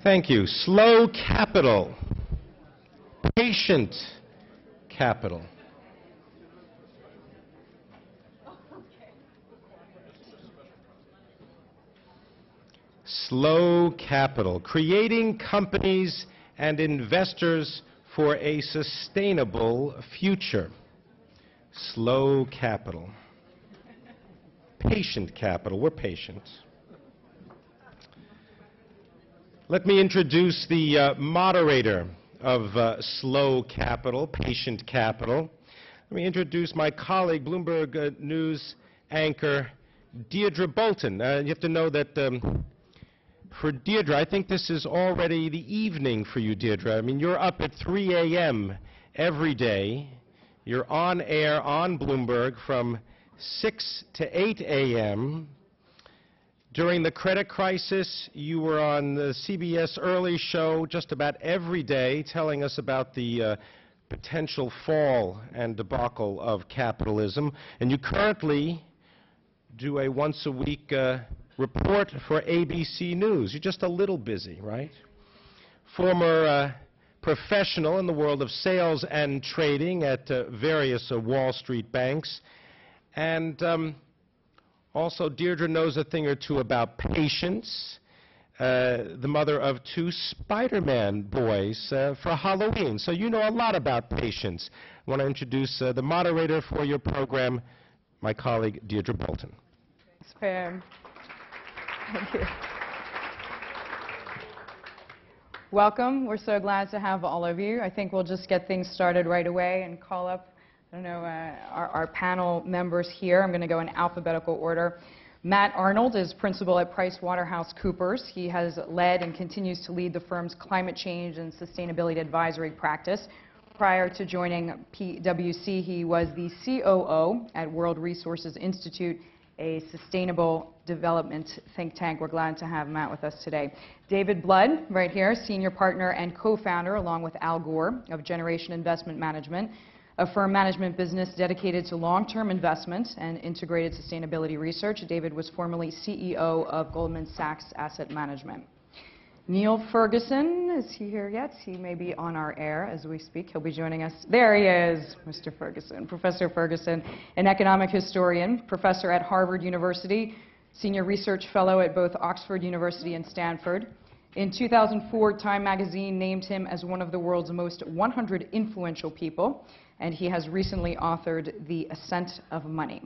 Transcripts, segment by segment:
Thank you. Slow capital. Patient capital. Slow capital. Creating companies and investors for a sustainable future. Slow capital. Patient capital. We're patient. Let me introduce the moderator of Slow Capital, Patient Capital. Let me introduce my colleague, Bloomberg News anchor, Deirdre Bolton. You have to know that for Deirdre, I think this is already the evening for you, Deirdre. I mean, you're up at 3 a.m. every day. You're on air on Bloomberg from 6 to 8 a.m. During the credit crisis, you were on the CBS Early Show just about every day telling us about the potential fall and debacle of capitalism. And you currently do a once-a-week report for ABC News. You're just a little busy, right? Former professional in the world of sales and trading at various Wall Street banks. And also, Deirdre knows a thing or two about patience, the mother of 2 Spider-Man boys for Halloween. So you know a lot about patience. I want to introduce the moderator for your program, my colleague, Deirdre Bolton. Thanks, Pam. Thank you. Welcome. We're so glad to have all of you. I think we'll just get things started right away and call up our panel members here. I'm going to go in alphabetical order. Matt Arnold is principal at PricewaterhouseCoopers. He has led and continues to lead the firm's climate change and sustainability advisory practice. Prior to joining PwC, he was the COO at World Resources Institute, a sustainable development think tank. We're glad to have Matt with us today. David Blood, right here, senior partner and co-founder, along with Al Gore, of Generation Investment Management, a firm management business dedicated to long-term investment and integrated sustainability research. David was formerly CEO of Goldman Sachs Asset Management. Neil Ferguson, is he here yet? He may be on our air as we speak. He'll be joining us. There he is, Mr. Ferguson. Professor Ferguson, an economic historian, professor at Harvard University, senior research fellow at both Oxford University and Stanford. In 2004, Time magazine named him as one of the world's most 100 influential people, and he has recently authored The Ascent of Money.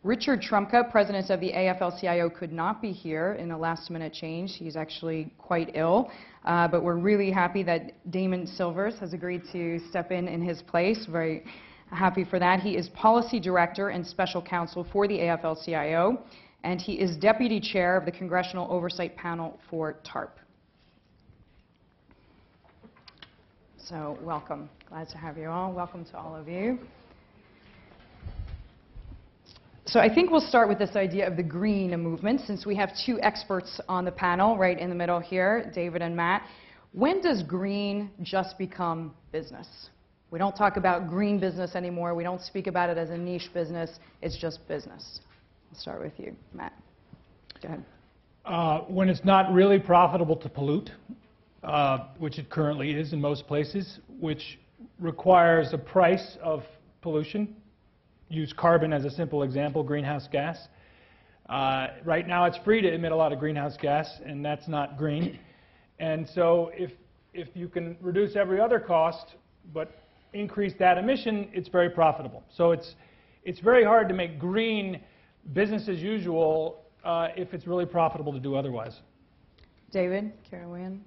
Richard Trumka, president of the AFL-CIO, could not be here in a last-minute change. He's actually quite ill, but we're really happy that Damon Silvers has agreed to step in his place. Very happy for that. He is policy director and special counsel for the AFL-CIO, and he is deputy chair of the Congressional Oversight Panel for TARP. So welcome. Glad to have you all. Welcome to all of you. So I think we'll start with this idea of the green movement, since we have 2 experts on the panel right in the middle here, David and Matt. When does green just become business? We don't talk about green business anymore. We don't speak about it as a niche business. It's just business. I'll start with you, Matt. Go ahead. When it's not really profitable to pollute, which it currently is in most places, which requires a price of pollution. Use carbon as a simple example, greenhouse gas. Right now it's free to emit a lot of greenhouse gas, and that's not green. And so if you can reduce every other cost but increase that emission, it's very profitable. So it's very hard to make green business as usual if it's really profitable to do otherwise. David, Caroline?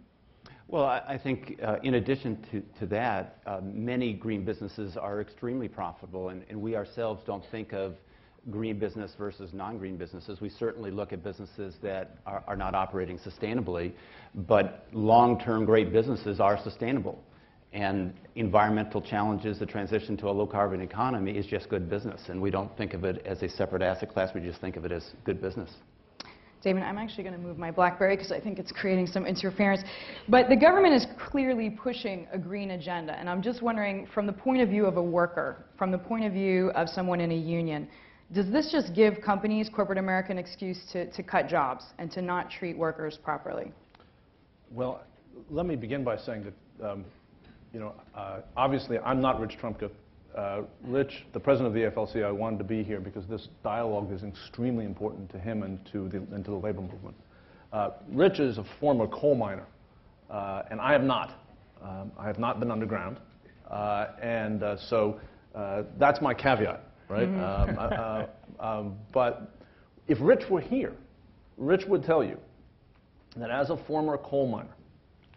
Well, I think in addition to that, many green businesses are extremely profitable, and we ourselves don't think of green business versus non-green businesses. We certainly look at businesses that are not operating sustainably, but long-term great businesses are sustainable. And environmental challenges, the transition to a low-carbon economy is just good business, and we don't think of it as a separate asset class. We just think of it as good business. Damon, I'm actually going to move my BlackBerry because I think it's creating some interference. But the government is clearly pushing a green agenda, and I'm just wondering, from the point of view of a worker, from the point of view of someone in a union, does this just give companies, corporate America, an excuse to cut jobs and to not treat workers properly? Well, let me begin by saying that, obviously I'm not Rich Trumka. Rich, the president of the AFL-CIO, wanted to be here because this dialogue is extremely important to him and to the labor movement. Rich is a former coal miner, and I have not. I have not been underground, so that's my caveat, right? Mm-hmm. But if Rich were here, Rich would tell you that as a former coal miner,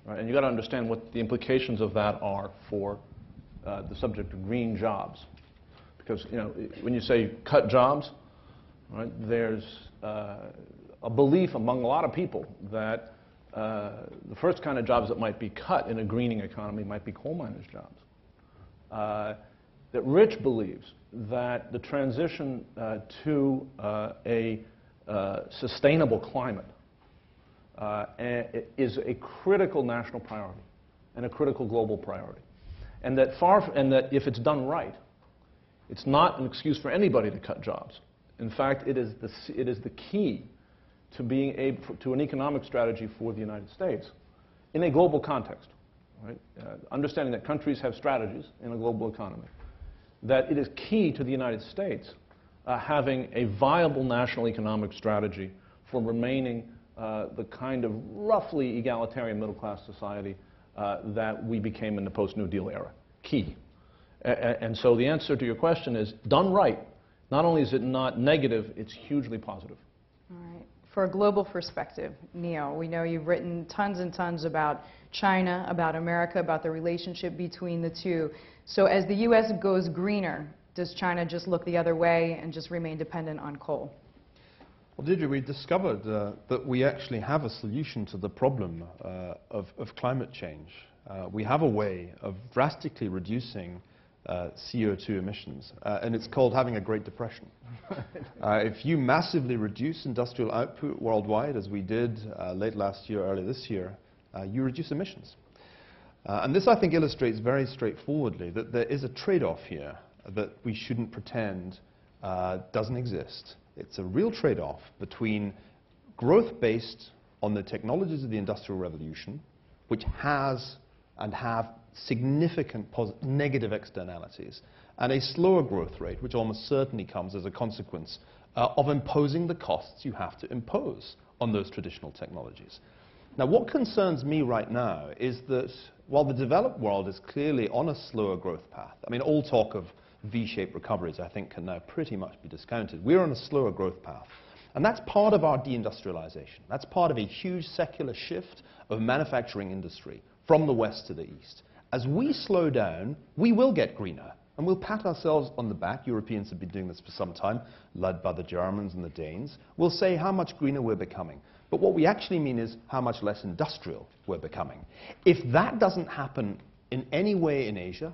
right, and you've got to understand what the implications of that are for the subject of green jobs. Because, when you say cut jobs, right, there's a belief among a lot of people that the first kind of jobs that might be cut in a greening economy might be coal miners' jobs. That Rich believes that the transition to a sustainable climate is a critical national priority and a critical global priority. And that if it's done right, it's not an excuse for anybody to cut jobs. In fact, it is the key to being to an economic strategy for the United States in a global context. Right? Understanding that countries have strategies in a global economy, that it is key to the United States having a viable national economic strategy for remaining the kind of roughly egalitarian middle-class society that we became in the post-New Deal era. Key. And so the answer to your question is, done right, not only is it not negative, it's hugely positive. All right. For a global perspective, Neil, we know you've written tons and tons about China, about America, about the relationship between the two. So as the U.S. goes greener, does China just look the other way and just remain dependent on coal? Well, Deirdre, we discovered that we actually have a solution to the problem of climate change. We have a way of drastically reducing CO2 emissions, and it's called having a Great Depression. If you massively reduce industrial output worldwide, as we did late last year, early this year, you reduce emissions. And this, I think, illustrates very straightforwardly that there is a trade-off here that we shouldn't pretend doesn't exist. It's a real trade-off between growth based on the technologies of the Industrial Revolution, which has and have significant negative externalities, and a slower growth rate, which almost certainly comes as a consequence of imposing the costs you have to impose on those traditional technologies. Now, what concerns me right now is that while the developed world is clearly on a slower growth path, I mean, all talk of V-shaped recoveries, I think, can now pretty much be discounted. We're on a slower growth path. And that's part of our deindustrialization. That's part of a huge secular shift of manufacturing industry from the west to the east. As we slow down, we will get greener. And we'll pat ourselves on the back. Europeans have been doing this for some time, led by the Germans and the Danes. We'll say how much greener we're becoming. But what we actually mean is how much less industrial we're becoming. If that doesn't happen in any way in Asia,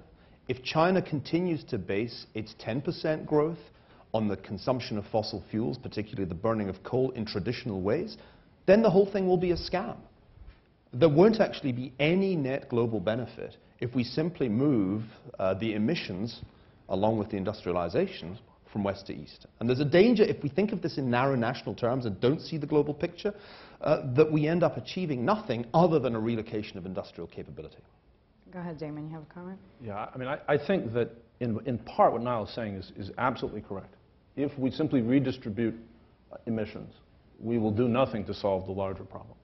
if China continues to base its 10% growth on the consumption of fossil fuels, particularly the burning of coal in traditional ways, then the whole thing will be a scam. There won't actually be any net global benefit if we simply move the emissions, along with the industrialization, from west to east. And there's a danger, if we think of this in narrow national terms and don't see the global picture, that we end up achieving nothing other than a relocation of industrial capability. Go ahead, Damon, you have a comment? Yeah, I mean, I think that in part what Niall is saying is absolutely correct. If we simply redistribute emissions, we will do nothing to solve the larger problem.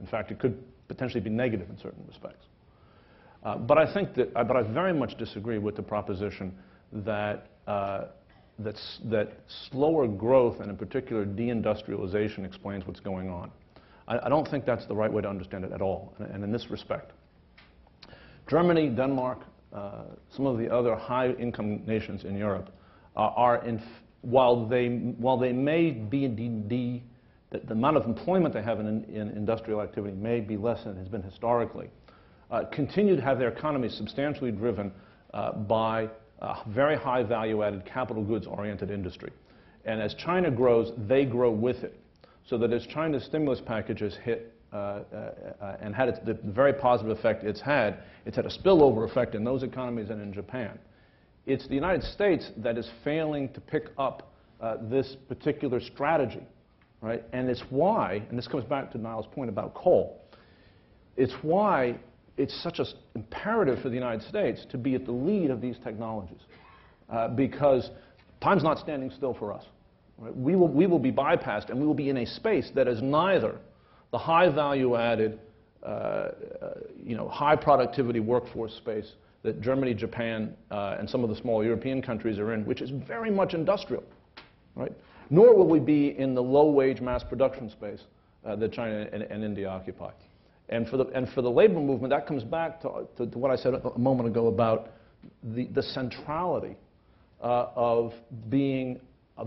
In fact, it could potentially be negative in certain respects. But I think that, but I very much disagree with the proposition that that slower growth and in particular deindustrialization explains what's going on. I don't think that's the right way to understand it at all. And in this respect, Germany, Denmark, some of the other high-income nations in Europe while they may be the amount of employment they have in industrial activity may be less than it has been historically, continue to have their economies substantially driven by very high value-added capital goods-oriented industry. And as China grows, they grow with it. So that as China's stimulus packages hit and had the very positive effect it's had a spillover effect in those economies and in Japan. It's the United States that is failing to pick up this particular strategy, right? And it's why, and this comes back to Niall's point about coal, It's why it's such an imperative for the United States to be at the lead of these technologies, because time's not standing still for us. Right? We will be bypassed, and we will be in a space that is neither the high value-added, high productivity workforce space that Germany, Japan, and some of the small European countries are in, which is very much industrial, right? Nor will we be in the low-wage mass production space that China and India occupy. And for the labor movement, that comes back to what I said a moment ago about the centrality of the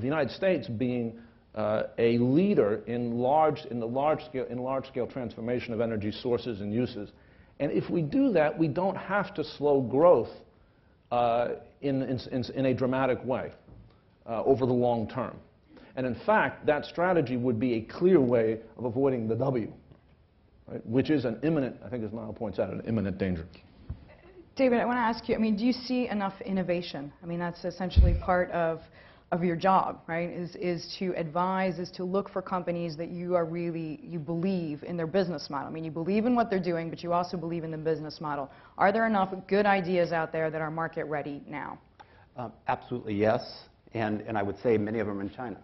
United States being a leader in large-scale transformation of energy sources and uses. And if we do that, we don't have to slow growth in a dramatic way over the long term. And in fact, that strategy would be a clear way of avoiding the W, right, which is an imminent, I think as Niall points out, an imminent danger. David, I want to ask you, I mean, do you see enough innovation? I mean, that's essentially part of your job, right, is to advise, is to look for companies that you believe in their business model. I mean, you believe in what they're doing, but you also believe in the business model. Are there enough good ideas out there that are market ready now? Absolutely yes, and I would say many of them are in China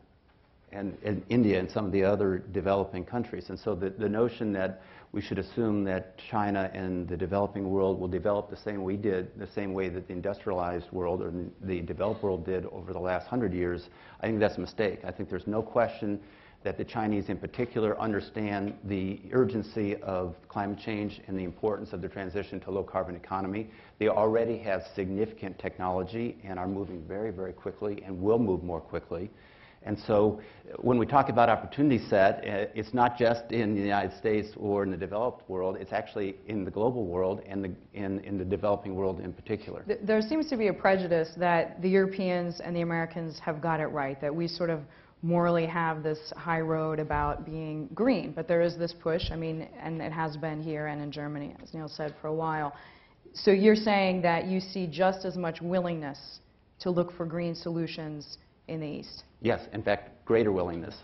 and in India and some of the other developing countries. And so the notion that we should assume that China and the developing world will develop the same way that the industrialized world or the developed world did over the last 100 years, I think that's a mistake. I think there's no question that the Chinese in particular understand the urgency of climate change and the importance of the transition to a low-carbon economy. They already have significant technology and are moving very, very quickly and will move more quickly. And so when we talk about opportunity set, it's not just in the United States or in the developed world, it's actually in the global world and in the developing world in particular. There seems to be a prejudice that the Europeans and the Americans have got it right, that we sort of morally have this high road about being green. But there is this push, I mean, and it has been here and in Germany, as Neil said, for a while. So you're saying that you see just as much willingness to look for green solutions in the East? Yes, in fact, greater willingness.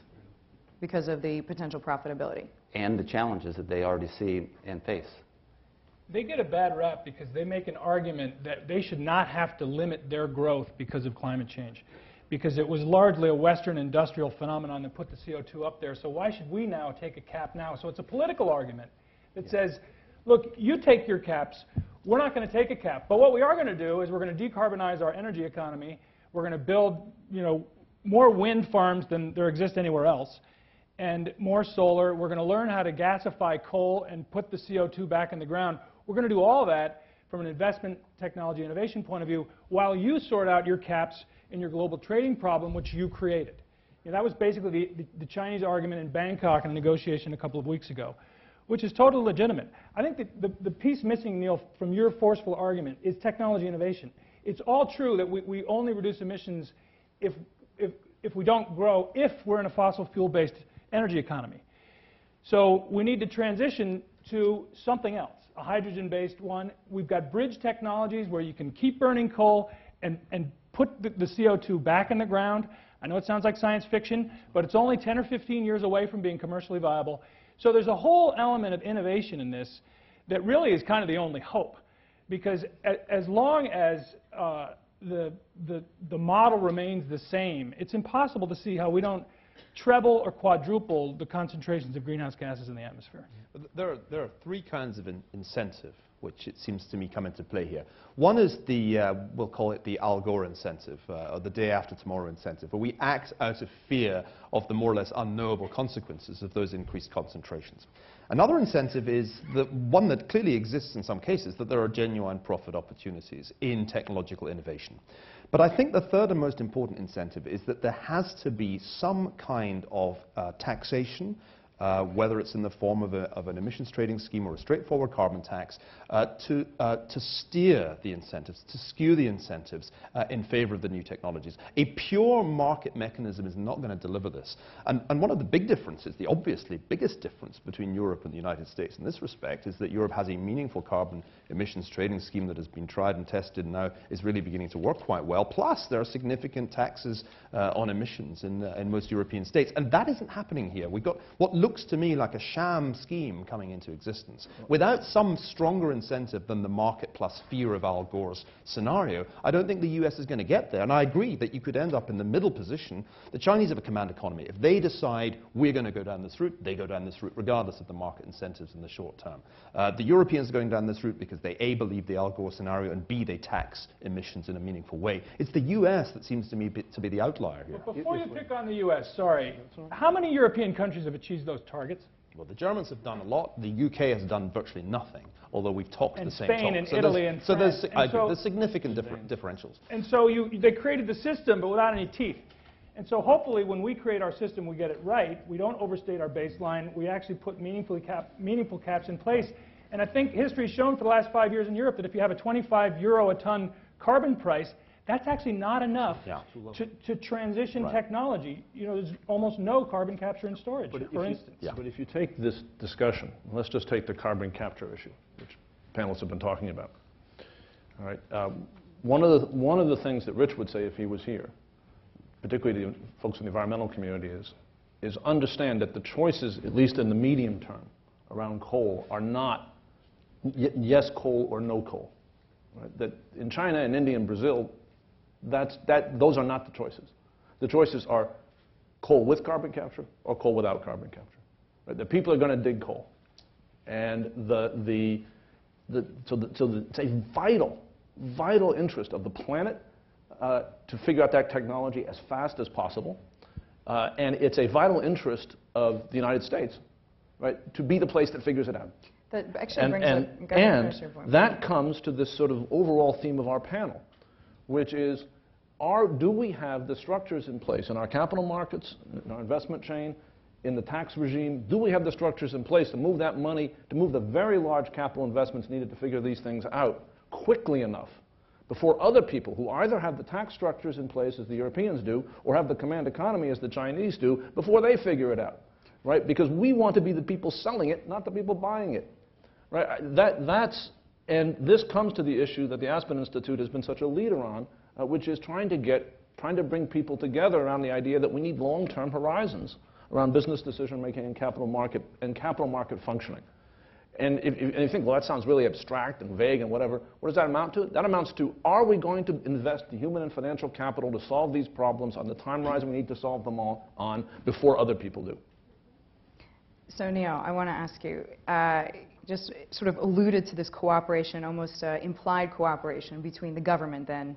Because of the potential profitability? And the challenges that they already see and face. They get a bad rap because they make an argument that they should not have to limit their growth because of climate change. Because it was largely a Western industrial phenomenon that put the CO2 up there, so why should we now take a cap now? So it's a political argument that says, look, you take your caps, we're not going to take a cap. But what we are going to do is we're going to decarbonize our energy economy. We're going to build, more wind farms than there exist anywhere else, and more solar. We're going to learn how to gasify coal and put the CO2 back in the ground. We're going to do all that from an investment technology innovation point of view while you sort out your caps in your global trading problem, which you created. That was basically the Chinese argument in Bangkok in a negotiation a couple of weeks ago, which is totally legitimate. I think that the piece missing, Neil, from your forceful argument is technology innovation. It's all true that we only reduce emissions if we don't grow, if we're in a fossil fuel-based energy economy. So we need to transition to something else, a hydrogen-based one. We've got bridge technologies where you can keep burning coal and put the CO2 back in the ground. I know it sounds like science fiction, but it's only 10 or 15 years away from being commercially viable. So there's a whole element of innovation in this that really is kind of the only hope. Because as long as the model remains the same, it's impossible to see how we don't treble or quadruple the concentrations of greenhouse gases in the atmosphere. There are three kinds of incentive which it seems to me come into play here. One is the, we'll call it the Al Gore incentive, or the day after tomorrow incentive, where we act out of fear of the more or less unknowable consequences of those increased concentrations. Another incentive is the one that clearly exists in some cases, that there are genuine profit opportunities in technological innovation. But I think the third and most important incentive is that there has to be some kind of taxation, whether it's in the form of an emissions trading scheme or a straightforward carbon tax, to steer the incentives, to skew the incentives in favor of the new technologies. A pure market mechanism is not going to deliver this. And one of the big differences, the obviously biggest difference between Europe and the United States in this respect, is that Europe has a meaningful carbon emissions trading scheme that has been tried and tested and now is really beginning to work quite well. Plus, there are significant taxes on emissions in most European states. And that isn't happening here. We've got what looks to me like a sham scheme coming into existence. Without some stronger incentive than the market plus fear of Al Gore's scenario, I don't think the US is going to get there. And I agree that you could end up in the middle position. The Chinese have a command economy. If they decide we're going to go down this route, they go down this route regardless of the market incentives in the short term. The Europeans are going down this route because they A, believe the Al Gore scenario, and B, they tax emissions in a meaningful way. It's the US that seems to me to be the outlier here. But before you pick on the U.S., sorry, how many European countries have achieved those targets? Well, the Germans have done a lot. The UK has done virtually nothing, although we've talked the same talk. Spain and Italy and so France. there's significant differentials. And so they created the system, but without any teeth. And so hopefully when we create our system, we get it right. We don't overstate our baseline. We actually put meaningful caps in place. And I think history has shown for the last 5 years in Europe that if you have a 25 euro a ton carbon price, that's actually not enough to transition technology. You know, there's almost no carbon capture and storage, for instance. But if you take this discussion, let's just take the carbon capture issue, which panelists have been talking about. All right. One of the things that Rich would say if he was here, particularly the folks in the environmental community, is understand that the choices, at least in the medium term, around coal are not yes coal or no coal. Right? That in China and India and Brazil, those are not the choices. The choices are coal with carbon capture or coal without carbon capture. Right? The people are going to dig coal, and so it's a vital interest of the planet to figure out that technology as fast as possible, and it's a vital interest of the United States, right, to be the place that figures it out. That actually brings up and that comes to this sort of overall theme of our panel, which is, do we have the structures in place in our capital markets, in our investment chain, in the tax regime? Do we have the structures in place to move that money, to move the very large capital investments needed to figure these things out quickly enough before other people who either have the tax structures in place as the Europeans do or have the command economy as the Chinese do, before they figure it out, right? Because we want to be the people selling it, not the people buying it, right? And this comes to the issue that the Aspen Institute has been such a leader on, which is trying to bring people together around the idea that we need long-term horizons around business decision-making and capital market functioning. And if you think, well, that sounds really abstract and vague and whatever, what does that amount to? That amounts to, are we going to invest the human and financial capital to solve these problems on the time horizon we need to solve them all on before other people do? So, Neil, I want to ask you, just sort of alluded to this cooperation, almost implied cooperation between the government then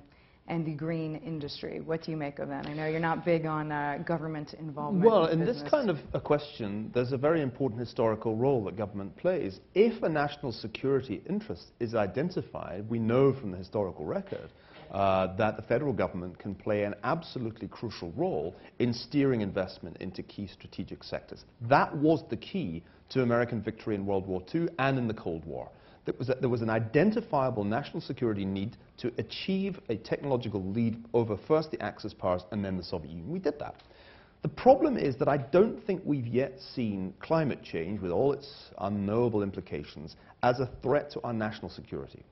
and the green industry. What do you make of that? I know you're not big on government involvement. Well, in this kind of a question, there's a very important historical role that government plays. If a national security interest is identified, we know from the historical record that the federal government can play an absolutely crucial role in steering investment into key strategic sectors. That was the key to American victory in World War II and in the Cold War. There was an identifiable national security need to achieve a technological lead over first the Axis powers and then the Soviet Union. We did that. The problem is that I don't think we've yet seen climate change, with all its unknowable implications, as a threat to our national security.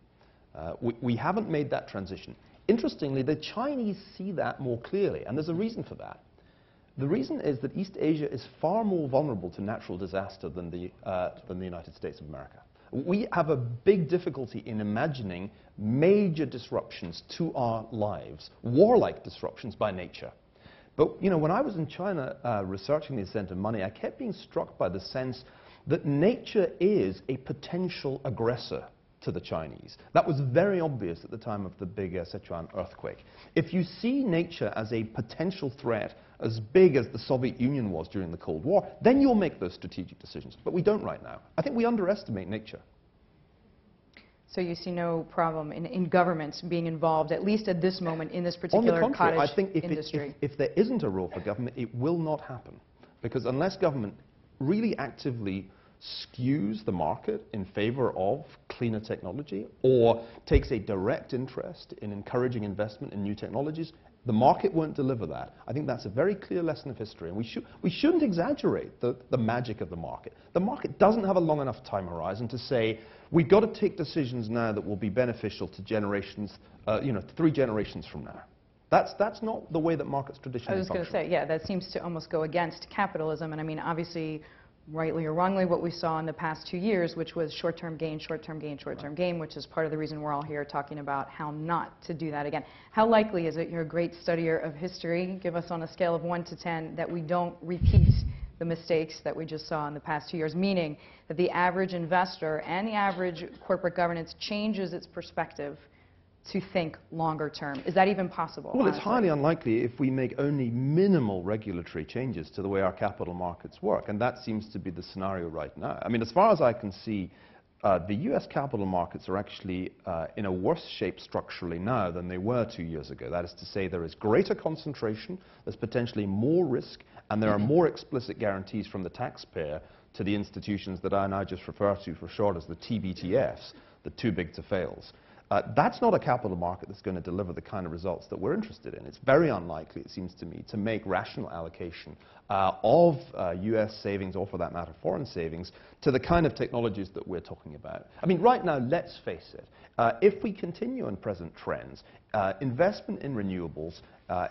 We haven't made that transition. Interestingly, the Chinese see that more clearly, and there's a reason for that. The reason is that East Asia is far more vulnerable to natural disaster than the United States of America. We have a big difficulty in imagining major disruptions to our lives, warlike disruptions by nature. But you know, when I was in China researching the ascent of money, I kept being struck by the sense that nature is a potential aggressor to the Chinese. That was very obvious at the time of the big Sichuan earthquake. If you see nature as a potential threat as big as the Soviet Union was during the Cold War, then you'll make those strategic decisions. But we don't right now. I think we underestimate nature. So you see no problem in governments being involved, at least at this moment, in this particular cottage industry? On the contrary, I think if there isn't a role for government, it will not happen. Because unless government really actively skews the market in favor of cleaner technology or takes a direct interest in encouraging investment in new technologies, the market won't deliver that. I think that's a very clear lesson of history, and we shouldn't exaggerate the magic of the market. The market doesn't have a long enough time horizon to say, we've got to take decisions now that will be beneficial to generations, 3 generations from now. That's not the way that markets traditionally function. I was going to say, yeah, that seems to almost go against capitalism, and I mean, obviously, rightly or wrongly, what we saw in the past 2 years, which was short-term gain, short-term gain, short-term gain, which is part of the reason we're all here talking about how not to do that again. How likely is it, you're a great studier of history, give us on a scale of 1 to 10, that we don't repeat the mistakes that we just saw in the past 2 years, meaning that the average investor and the average corporate governance changes its perspective to think longer term? Is that even possible? Well, it's honestly? highly unlikely if we make only minimal regulatory changes to the way our capital markets work, and that seems to be the scenario right now. I mean, as far as I can see, the US capital markets are actually in a worse shape structurally now than they were 2 years ago. That is to say, there is greater concentration, there's potentially more risk, and there are more explicit guarantees from the taxpayer to the institutions that I now just refer to for short as the TBTFs, the too big to fails. That's not a capital market that's going to deliver the kind of results that we're interested in. It's very unlikely, it seems to me, to make rational allocation of US savings, or for that matter, foreign savings, to the kind of technologies that we're talking about. I mean, right now, let's face it, if we continue on present trends, investment in renewables,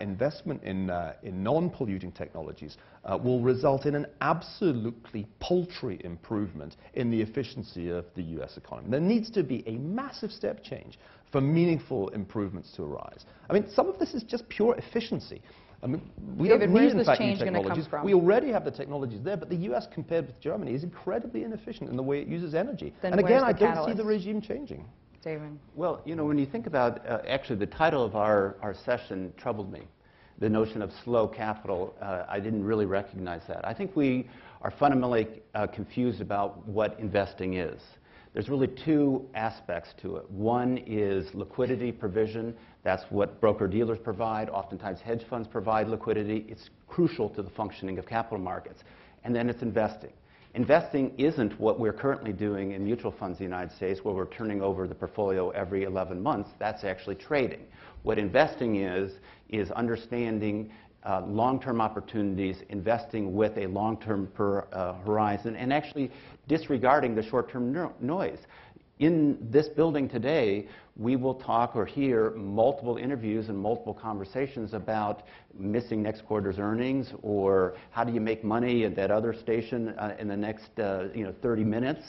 investment in non-polluting technologies will result in an absolutely paltry improvement in the efficiency of the US economy. There needs to be a massive step change for meaningful improvements to arise. I mean, some of this is just pure efficiency. I mean, we David, don't where's need, in this fact, new change gonna come technologies. from? We already have the technologies there, but the US, compared with Germany, is incredibly inefficient in the way it uses energy. Then And again, where's I the don't see catalyst? the regime changing. David. Well, you know, when you think about, actually the title of our session troubled me. The notion of slow capital, I didn't really recognize that. I think we are fundamentally confused about what investing is. There's really two aspects to it. One is liquidity provision. That's what broker-dealers provide. Oftentimes hedge funds provide liquidity. It's crucial to the functioning of capital markets. And then it's investing. Investing isn't what we're currently doing in mutual funds in the United States, where we're turning over the portfolio every 11 months. That's actually trading. What investing is understanding long-term opportunities, investing with a long-term horizon, and actually disregarding the short-term noise. In this building today, we will talk or hear multiple interviews and multiple conversations about missing next quarter's earnings, or how do you make money at that other station in the next 30 minutes.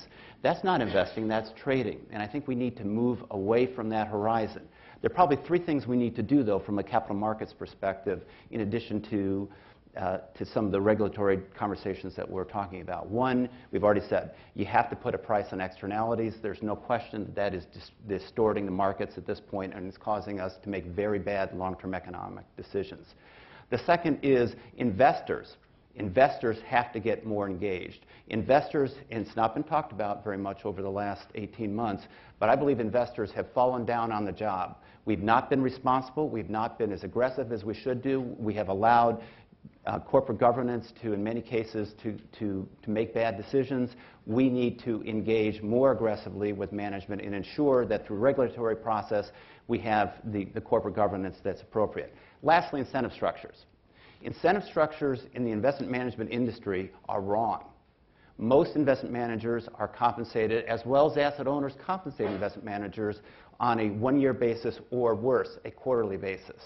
That's not investing, that's trading. And I think we need to move away from that horizon. There are probably three things we need to do, though, from a capital markets perspective, in addition to some of the regulatory conversations that we're talking about. One, we've already said, you have to put a price on externalities. There's no question that is distorting the markets at this point, and it's causing us to make very bad long-term economic decisions. The second is investors. Investors have to get more engaged. Investors, and it's not been talked about very much over the last 18 months, but I believe investors have fallen down on the job. We've not been responsible. We've not been as aggressive as we should do. We have allowed corporate governance to, in many cases, to make bad decisions. We need to engage more aggressively with management and ensure that through regulatory process we have the corporate governance that's appropriate. Lastly, incentive structures. Incentive structures in the investment management industry are wrong. Most investment managers are compensated, as well as asset owners compensate investment managers, on a one-year basis, or worse, a quarterly basis.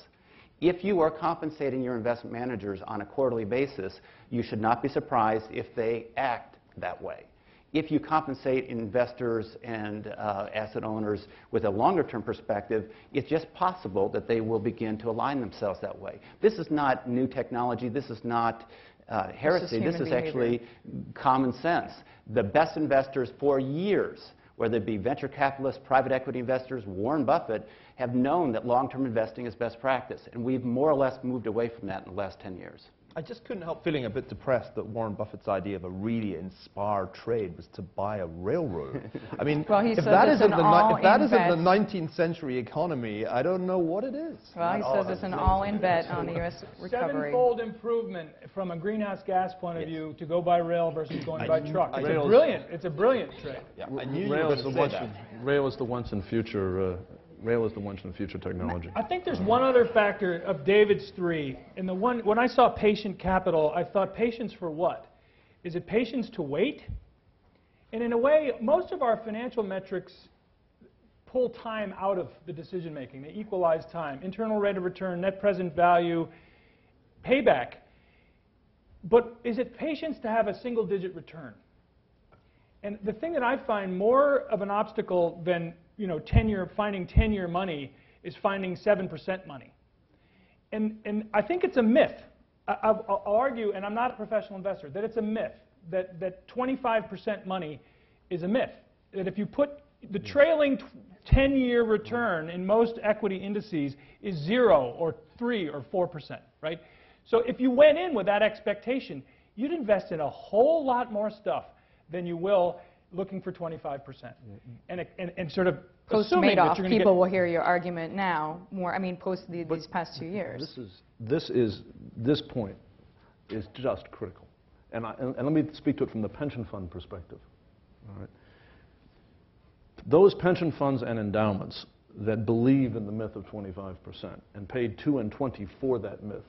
If you are compensating your investment managers on a quarterly basis, you should not be surprised if they act that way. If you compensate investors and asset owners with a longer-term perspective, it's just possible that they will begin to align themselves that way. This is not new technology. This is not heresy. This is actually common sense. The best investors for years, whether it be venture capitalists, private equity investors, Warren Buffett, have known that long-term investing is best practice. And we've more or less moved away from that in the last 10 years. I just couldn't help feeling a bit depressed that Warren Buffett's idea of a really inspired trade was to buy a railroad. I mean, well, if that isn't the 19th century economy, I don't know what it is. Well, he says it's an all-in bet on the U.S. recovery. Sevenfold improvement from a greenhouse gas point of view to go by rail versus going by truck. It's a brilliant trade. Yeah, rail is the once and future. Rail is the once and future technology. I think there's one other factor of David's three. And when I saw patient capital, I thought, patience for what? Is it patience to wait? And in a way, most of our financial metrics pull time out of the decision making. They equalize time. Internal rate of return, net present value, payback. But is it patience to have a single-digit return? And the thing that I find more of an obstacle than finding 10-year money is finding 7% money. And I think it's a myth. I'll argue, and I'm not a professional investor, that it's a myth, that 25% money is a myth. That if you put the trailing 10-year return in most equity indices is 0 or 3 or 4%, right? So if you went in with that expectation, you'd invest in a whole lot more stuff than you will looking for 25%. And sort of assuming that you're going to people will hear your argument now more, post these past 2 years. This point is just critical. And let me speak to it from the pension fund perspective. All right. Those pension funds and endowments that believe in the myth of 25% and paid 2 and 20 for that myth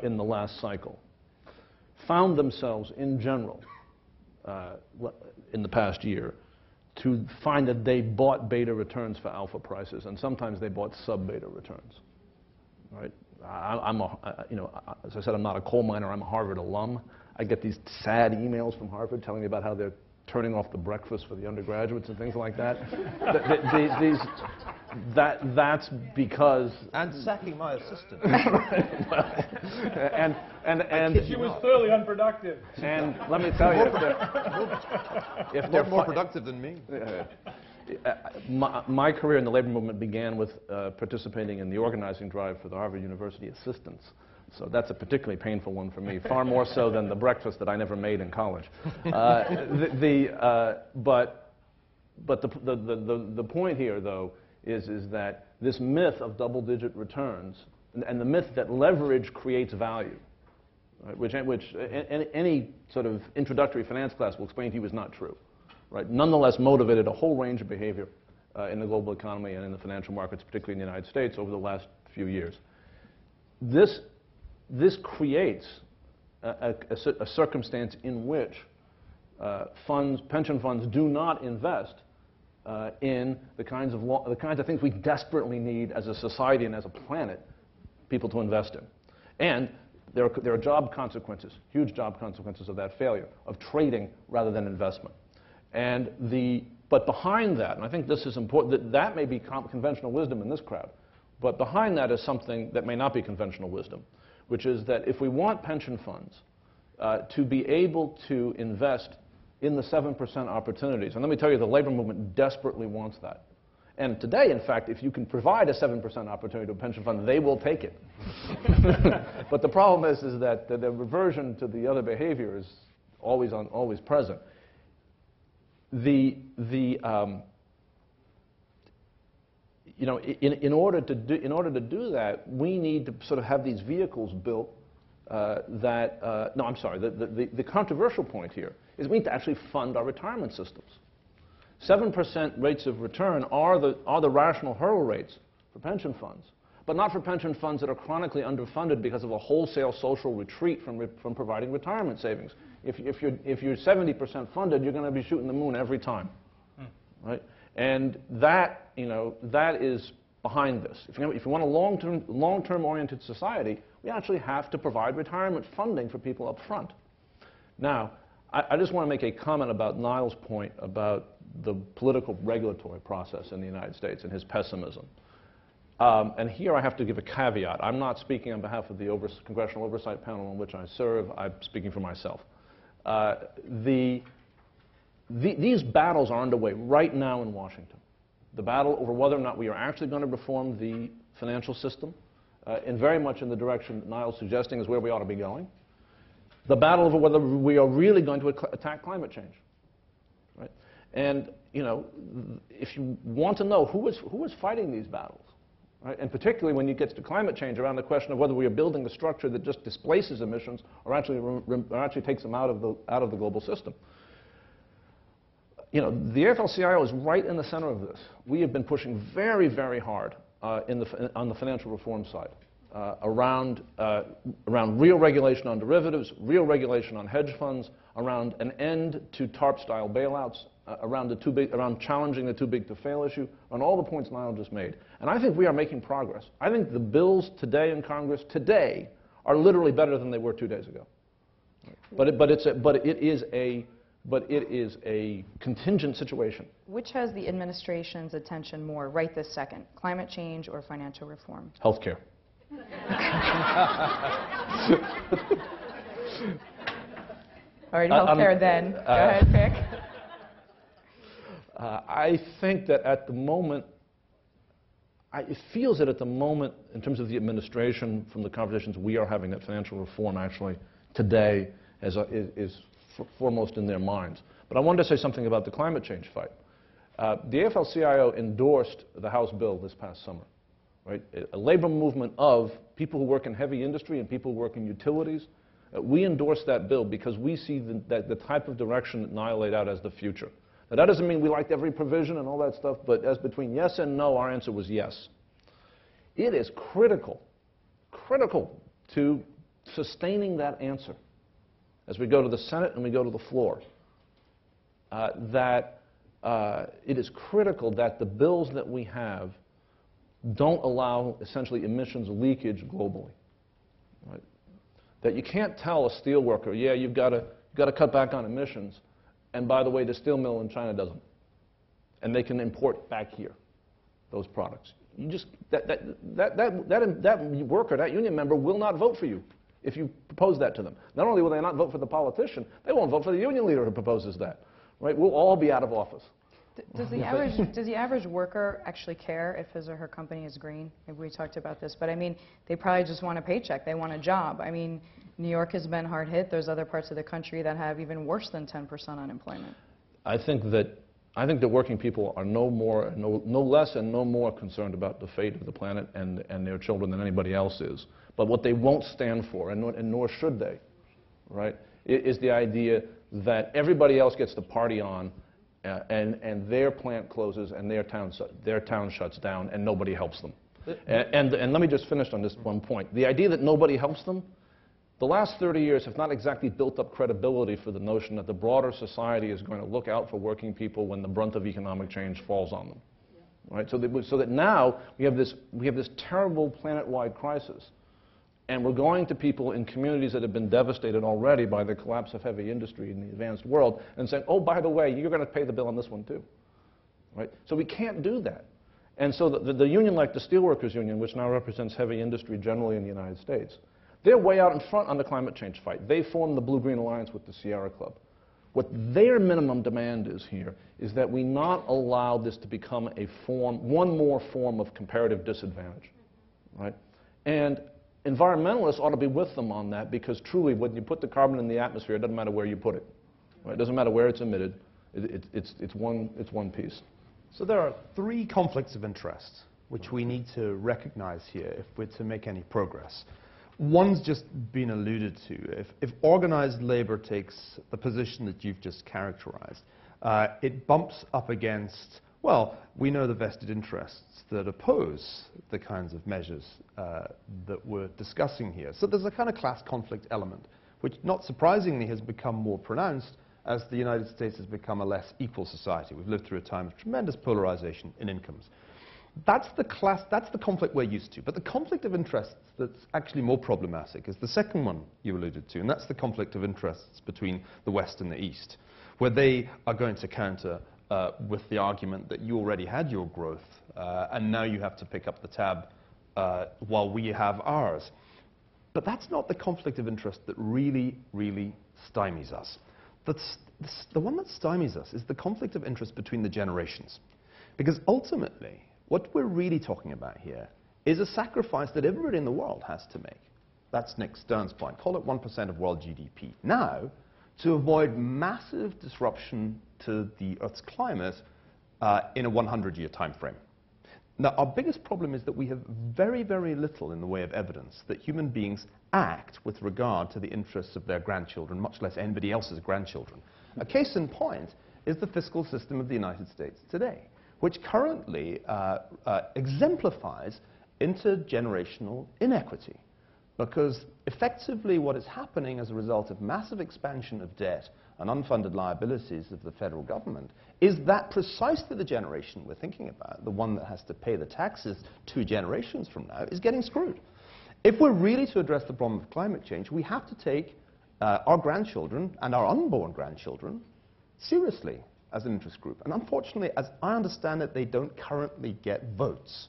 in the last cycle found themselves, in general, in the past year, to find that they bought beta returns for alpha prices, and sometimes they bought sub-beta returns. Right? As I said, I'm not a coal miner. I'm a Harvard alum. I get these sad emails from Harvard telling me about how they're turning off the breakfast for the undergraduates and things like that. That's because... And sacking my assistant. and she was clearly unproductive. And let me tell you, if they're more productive than me. My career in the labor movement began with participating in the organizing drive for the Harvard University assistants. So that's a particularly painful one for me, far more so than the breakfast that I never made in college. But the point here, though, is that this myth of double-digit returns and the myth that leverage creates value, right, which any sort of introductory finance class will explain to you is not true, right? Nonetheless motivated a whole range of behavior in the global economy and in the financial markets, particularly in the United States, over the last few years. This creates a circumstance in which pension funds do not invest in the kinds of things we desperately need as a society and as a planet, people to invest in. And there are job consequences, huge job consequences of that failure, of trading rather than investment. But behind that, and I think this is important, that may be conventional wisdom in this crowd, but behind that is something that may not be conventional wisdom, which is that if we want pension funds to be able to invest in the 7% opportunities, and let me tell you, the labor movement desperately wants that. And today, in fact, if you can provide a 7% opportunity to a pension fund, they will take it. But the problem is that the reversion to the other behavior is always present. In order to do that, we need to sort of have these vehicles built the controversial point here is we need to actually fund our retirement systems. 7% rates of return are the rational hurdle rates for pension funds, but not for pension funds that are chronically underfunded because of a wholesale social retreat from providing retirement savings. If you're 70% funded, you're going to be shooting the moon every time, right? And that is behind this. If you want a long-term oriented society, we actually have to provide retirement funding for people up front. Now, I just want to make a comment about Niall's point about the political regulatory process in the United States and his pessimism. And here I have to give a caveat. I'm not speaking on behalf of the Congressional Oversight Panel on which I serve. I'm speaking for myself. These battles are underway right now in Washington. The battle over whether or not we are actually going to reform the financial system, and very much in the direction that Niall's suggesting is where we ought to be going. The battle over whether we are really going to attack climate change. Right? And if you want to know who is fighting these battles, right? And particularly when it gets to climate change, around the question of whether we are building a structure that just displaces emissions or actually takes them out of the global system. The AFL-CIO is right in the center of this. We have been pushing very, very hard on the financial reform side around real regulation on derivatives, real regulation on hedge funds, around an end to TARP-style bailouts, around challenging the too big to fail issue, on all the points Niall just made. And I think we are making progress. I think the bills today in Congress today are literally better than they were 2 days ago. But it is a contingent situation. Which has the administration's attention more right this second, climate change or financial reform? Healthcare. All right, healthcare then. Go ahead, pick. I think that at the moment, it feels that at the moment, in terms of the administration, from the conversations we are having, that financial reform actually today is foremost in their minds. But I wanted to say something about the climate change fight. The AFL-CIO endorsed the House bill this past summer, right? A labor movement of people who work in heavy industry and people who work in utilities. We endorsed that bill because we see the type of direction that Niall laid out as the future. Now, that doesn't mean we liked every provision and all that stuff, but as between yes and no, our answer was yes. It is critical to sustaining that answer as we go to the Senate and we go to the floor, that it is critical that the bills that we have don't allow essentially emissions leakage globally. Right? That you can't tell a steel worker, yeah, you've got to cut back on emissions, and by the way, the steel mill in China doesn't, and they can import back here those products. You just that worker, that union member, will not vote for you if you propose that to them. Not only will they not vote for the politician, they won't vote for the union leader who proposes that. Right? We'll all be out of office. Does the average worker actually care if his or her company is green? Maybe we talked about this, but I mean, they probably just want a paycheck. They want a job. I mean, New York has been hard hit. There's other parts of the country that have even worse than 10% unemployment. I think that working people are no less and no more concerned about the fate of the planet and their children than anybody else is. But what they won't stand for, and nor should they, right, is the idea that everybody else gets the party on, and their plant closes and their town shuts down and nobody helps them. And let me just finish on this one point. The idea that nobody helps them, the last 30 years have not exactly built up credibility for the notion that the broader society is going to look out for working people when the brunt of economic change falls on them. Right? So that now we have this terrible planet-wide crisis. And we're going to people in communities that have been devastated already by the collapse of heavy industry in the advanced world and saying, oh, by the way, you're going to pay the bill on this one too. Right? So we can't do that. And so the union like the Steelworkers Union, which now represents heavy industry generally in the United States, they're way out in front on the climate change fight. They formed the Blue-Green Alliance with the Sierra Club. What their minimum demand is here is that we not allow this to become one more form of comparative disadvantage. Right? And environmentalists ought to be with them on that because truly when you put the carbon in the atmosphere, it doesn't matter where you put it. Right? It doesn't matter where it's emitted. It's one piece. So there are three conflicts of interest which we need to recognize here if we're to make any progress. One's just been alluded to. If organized labor takes the position that you've just characterized, it bumps up against, well, we know the vested interests that oppose the kinds of measures that we're discussing here. So there's a kind of class conflict element, which not surprisingly has become more pronounced as the United States has become a less equal society. We've lived through a time of tremendous polarization in incomes. That's the conflict we're used to. But the conflict of interests that's actually more problematic is the second one you alluded to, and that's the conflict of interests between the West and the East, where they are going to counter with the argument that you already had your growth, and now you have to pick up the tab while we have ours. But that's not the conflict of interest that really, really stymies us. The one that stymies us is the conflict of interest between the generations. Because ultimately, what we're really talking about here is a sacrifice that everybody in the world has to make. That's Nick Stern's point. Call it 1% of world GDP. Now, to avoid massive disruption to the Earth's climate in a 100-year time frame. Now, our biggest problem is that we have very, very little in the way of evidence that human beings act with regard to the interests of their grandchildren, much less anybody else's grandchildren. A case in point is the fiscal system of the United States today, which currently exemplifies intergenerational inequity. Because effectively what is happening as a result of massive expansion of debt and unfunded liabilities of the federal government is that precisely the generation we're thinking about, the one that has to pay the taxes 2 generations from now, is getting screwed. If we're really to address the problem of climate change, we have to take our grandchildren and our unborn grandchildren seriously as an interest group. And unfortunately, as I understand it, they don't currently get votes.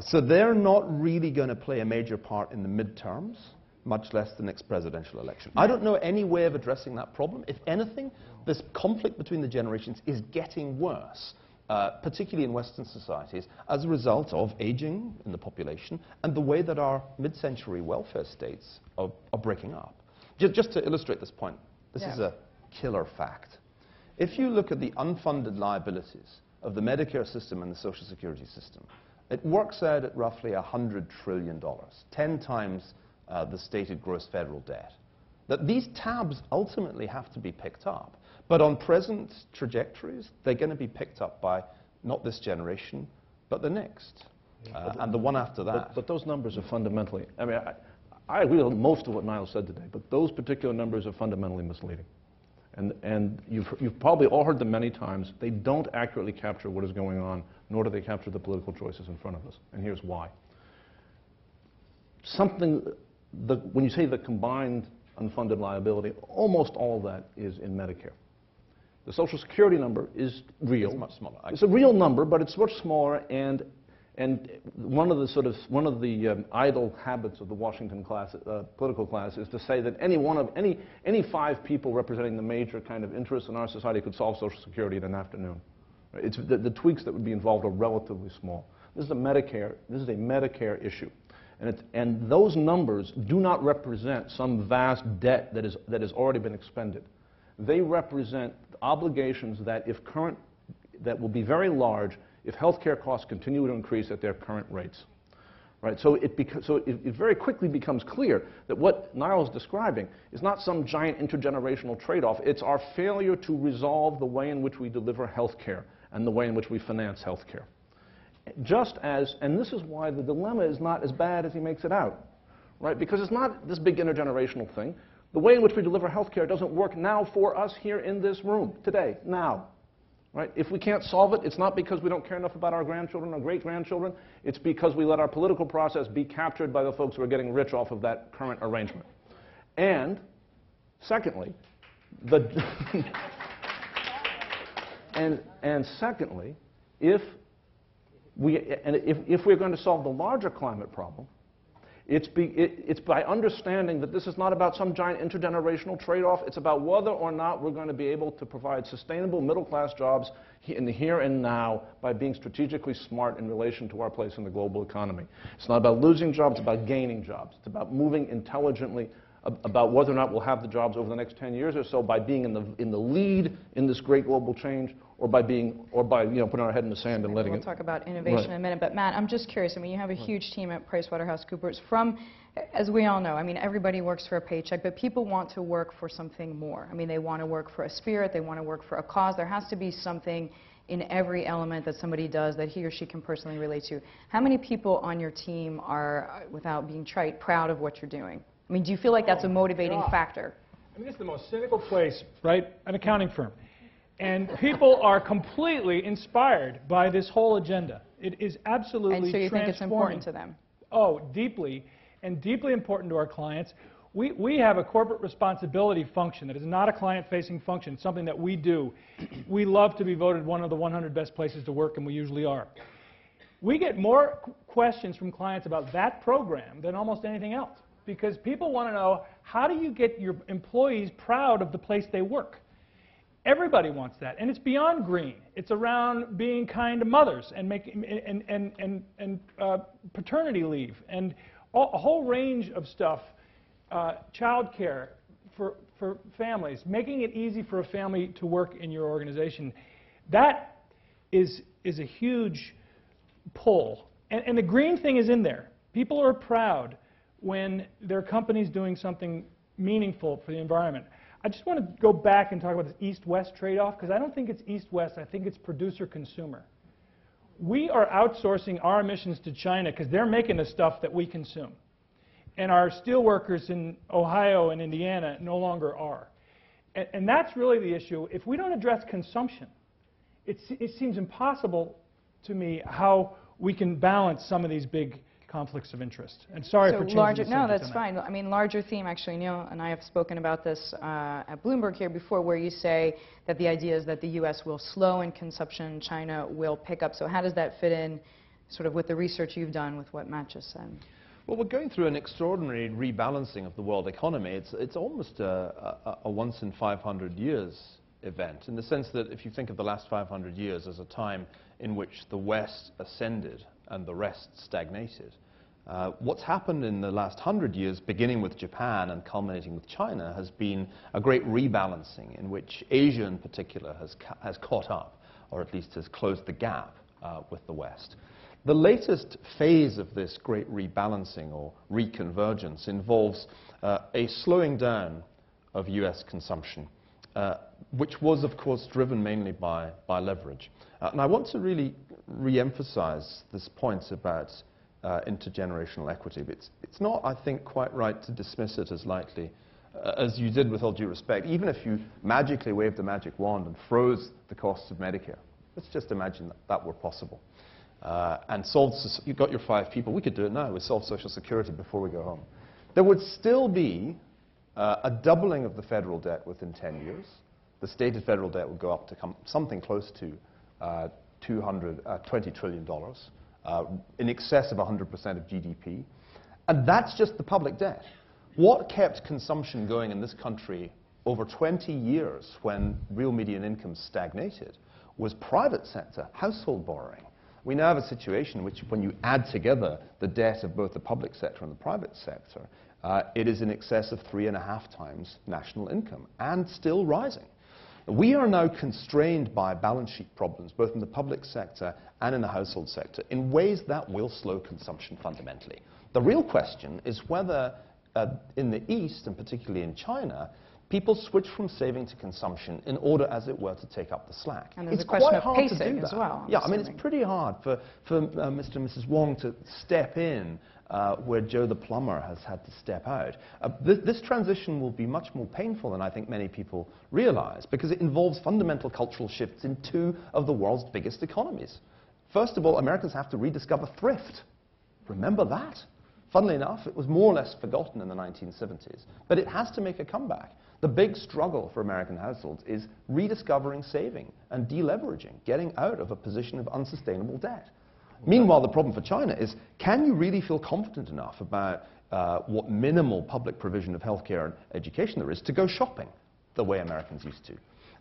So they're not really going to play a major part in the midterms, much less the next presidential election. I don't know any way of addressing that problem. If anything, this conflict between the generations is getting worse, particularly in Western societies, as a result of aging in the population and the way that our mid-century welfare states are breaking up. Just to illustrate this point, this is a killer fact. If you look at the unfunded liabilities of the Medicare system and the Social Security system, it works out at roughly $100 trillion, 10 times the stated gross federal debt. That these tabs ultimately have to be picked up. But on present trajectories, they're going to be picked up by not this generation, but the next, and the one after that. But those numbers are fundamentally, I mean, I agree with most of what Niall said today, but those particular numbers are fundamentally misleading. And you've probably all heard them many times. They don't accurately capture what is going on, nor do they capture the political choices in front of us. And here's why. When you say the combined unfunded liability, almost all of that is in Medicare. The Social Security number is real. It's much smaller. It's a real number, but it's much smaller, and one of the idle habits of the Washington class, political class, is to say that any 5 people representing the major kind of interests in our society could solve Social Security in an afternoon. It's the tweaks that would be involved are relatively small. This is a Medicare issue, and those numbers do not represent some vast debt that has already been expended. They represent obligations that will be very large if healthcare costs continue to increase at their current rates. Right? So it very quickly becomes clear that what Niall is describing is not some giant intergenerational trade-off. It's our failure to resolve the way in which we deliver healthcare and the way in which we finance healthcare. And this is why the dilemma is not as bad as he makes it out. Right? Because it's not this big intergenerational thing. The way in which we deliver healthcare doesn't work now for us here in this room, today, now. Right? If we can't solve it, it's not because we don't care enough about our grandchildren or great-grandchildren. It's because we let our political process be captured by the folks who are getting rich off of that current arrangement. And secondly, secondly, if we're going to solve the larger climate problem, it's by understanding that this is not about some giant intergenerational trade-off. It's about whether or not we're going to be able to provide sustainable middle-class jobs in the here and now by being strategically smart in relation to our place in the global economy. It's not about losing jobs, it's about gaining jobs. It's about moving intelligently about whether or not we'll have the jobs over the next 10 years or so by being in the lead in this great global change, or by putting our head in the sand and letting it. We'll talk about innovation in a minute, but Matt, I'm just curious. I mean, you have a huge team at PricewaterhouseCoopers. As we all know, I mean, everybody works for a paycheck, but people want to work for something more. I mean, they want to work for a spirit, they want to work for a cause. There has to be something in every element that somebody does that he or she can personally relate to. How many people on your team are, without being trite, proud of what you're doing? I mean, do you feel like that's a motivating factor? I mean, it's the most cynical place, right? An accounting firm. And people are completely inspired by this whole agenda. It is absolutely transforming. And so you think it's important to them? Oh, deeply, and deeply important to our clients. We have a corporate responsibility function that is not a client-facing function, something that we do. We love to be voted one of the 100 best places to work, and we usually are. We get more questions from clients about that program than almost anything else, because people want to know, how do you get your employees proud of the place they work? Everybody wants that, and it's beyond green. It's around being kind to mothers and paternity leave and a whole range of stuff, child care for families, making it easy for a family to work in your organization. That is a huge pull, and the green thing is in there. People are proud when their company's doing something meaningful for the environment. I just want to go back and talk about this East-West trade-off, because I don't think it's East-West. I think it's producer-consumer. We are outsourcing our emissions to China because they're making the stuff that we consume. And our steel workers in Ohio and Indiana no longer are. And that's really the issue. If we don't address consumption, it seems impossible to me how we can balance some of these big conflicts of interest. And sorry for changing the subject. No, that's on that. fine. I mean, larger theme, actually, Neil and I have spoken about this at Bloomberg here before, where you say that the idea is that the U.S. will slow in consumption, China will pick up. So how does that fit in sort of with the research you've done with what Matt just said? Well, we're going through an extraordinary rebalancing of the world economy. It's almost a once in 500 years event, in the sense that if you think of the last 500 years as a time in which the West ascended and the rest stagnated, what's happened in the last 100 years, beginning with Japan and culminating with China, has been a great rebalancing in which Asia in particular has caught up, or at least has closed the gap with the West. The latest phase of this great rebalancing or reconvergence involves a slowing down of US consumption, which was, of course, driven mainly by leverage. And I want to really re-emphasize this point about intergenerational equity. It's not, I think, quite right to dismiss it as lightly, as you did with all due respect. Even if you magically waved a magic wand and froze the costs of Medicare, let's just imagine that were possible. And you've got your 5 people. We could do it now. We solve Social Security before we go home. There would still be a doubling of the federal debt within 10 years. The stated federal debt would go up to something close to $20 trillion, in excess of 100% of GDP. And that's just the public debt. What kept consumption going in this country over 20 years when real median income stagnated was private sector household borrowing. We now have a situation in which, when you add together the debt of both the public sector and the private sector, it is in excess of 3.5 times national income, and still rising. We are now constrained by balance sheet problems, both in the public sector and in the household sector, in ways that will slow consumption fundamentally. The real question is whether, in the East, and particularly in China, people switch from saving to consumption in order, as it were, to take up the slack. And there's a question of pacing as well. Yeah, I mean, it's pretty hard for Mr. and Mrs. Wong to step in where Joe the plumber has had to step out. This transition will be much more painful than I think many people realize, because it involves fundamental cultural shifts in 2 of the world's biggest economies. First of all, Americans have to rediscover thrift. Remember that? Funnily enough, it was more or less forgotten in the 1970s, but it has to make a comeback. The big struggle for American households is rediscovering saving and deleveraging, getting out of a position of unsustainable debt. Meanwhile, the problem for China is, can you really feel confident enough about what minimal public provision of healthcare and education there is to go shopping the way Americans used to?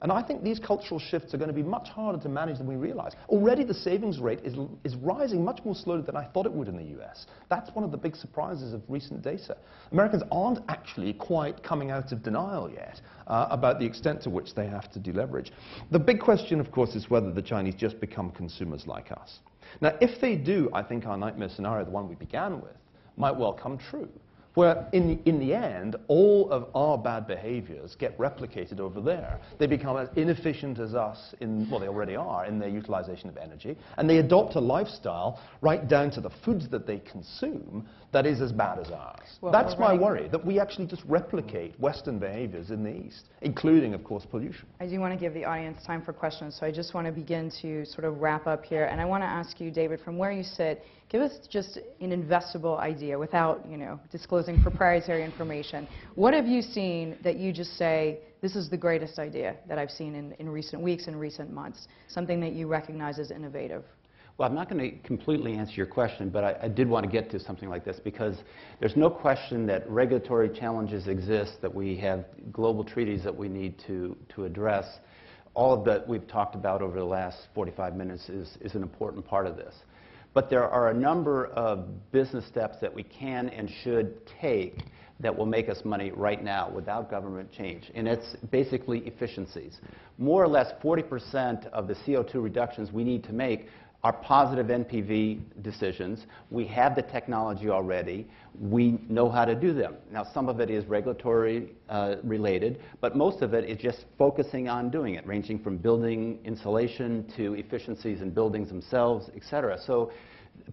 And I think these cultural shifts are going to be much harder to manage than we realize. Already the savings rate is rising much more slowly than I thought it would in the US. That's one of the big surprises of recent data. Americans aren't actually quite coming out of denial yet about the extent to which they have to deleverage. The big question, of course, is whether the Chinese just become consumers like us. Now, if they do, I think our nightmare scenario, the one we began with, might well come true, where in the end, all of our bad behaviors get replicated over there. They become as inefficient as us, well, they already are, in their utilization of energy, and they adopt a lifestyle right down to the foods that they consume that is as bad as ours. Well, that's my worry, that we actually just replicate Western behaviors in the East, including, of course, pollution. I do want to give the audience time for questions, so I just want to begin to sort of wrap up here. And I want to ask you, David, from where you sit, give us just an investable idea without, disclosing proprietary information. What have you seen that you just say, this is the greatest idea that I've seen in recent weeks and recent months, something that you recognize as innovative? Well, I'm not going to completely answer your question, but I did want to get to something like this, because there's no question that regulatory challenges exist, that we have global treaties that we need to address. All of that we've talked about over the last 45 minutes is an important part of this. But there are a number of business steps that we can and should take that will make us money right now without government change. And it's basically efficiencies. More or less 40% of the CO2 reductions we need to make are positive NPV decisions. We have the technology already. We know how to do them. Now, some of it is regulatory related, but most of it is just focusing on doing it, ranging from building insulation to efficiencies in buildings themselves, et cetera. So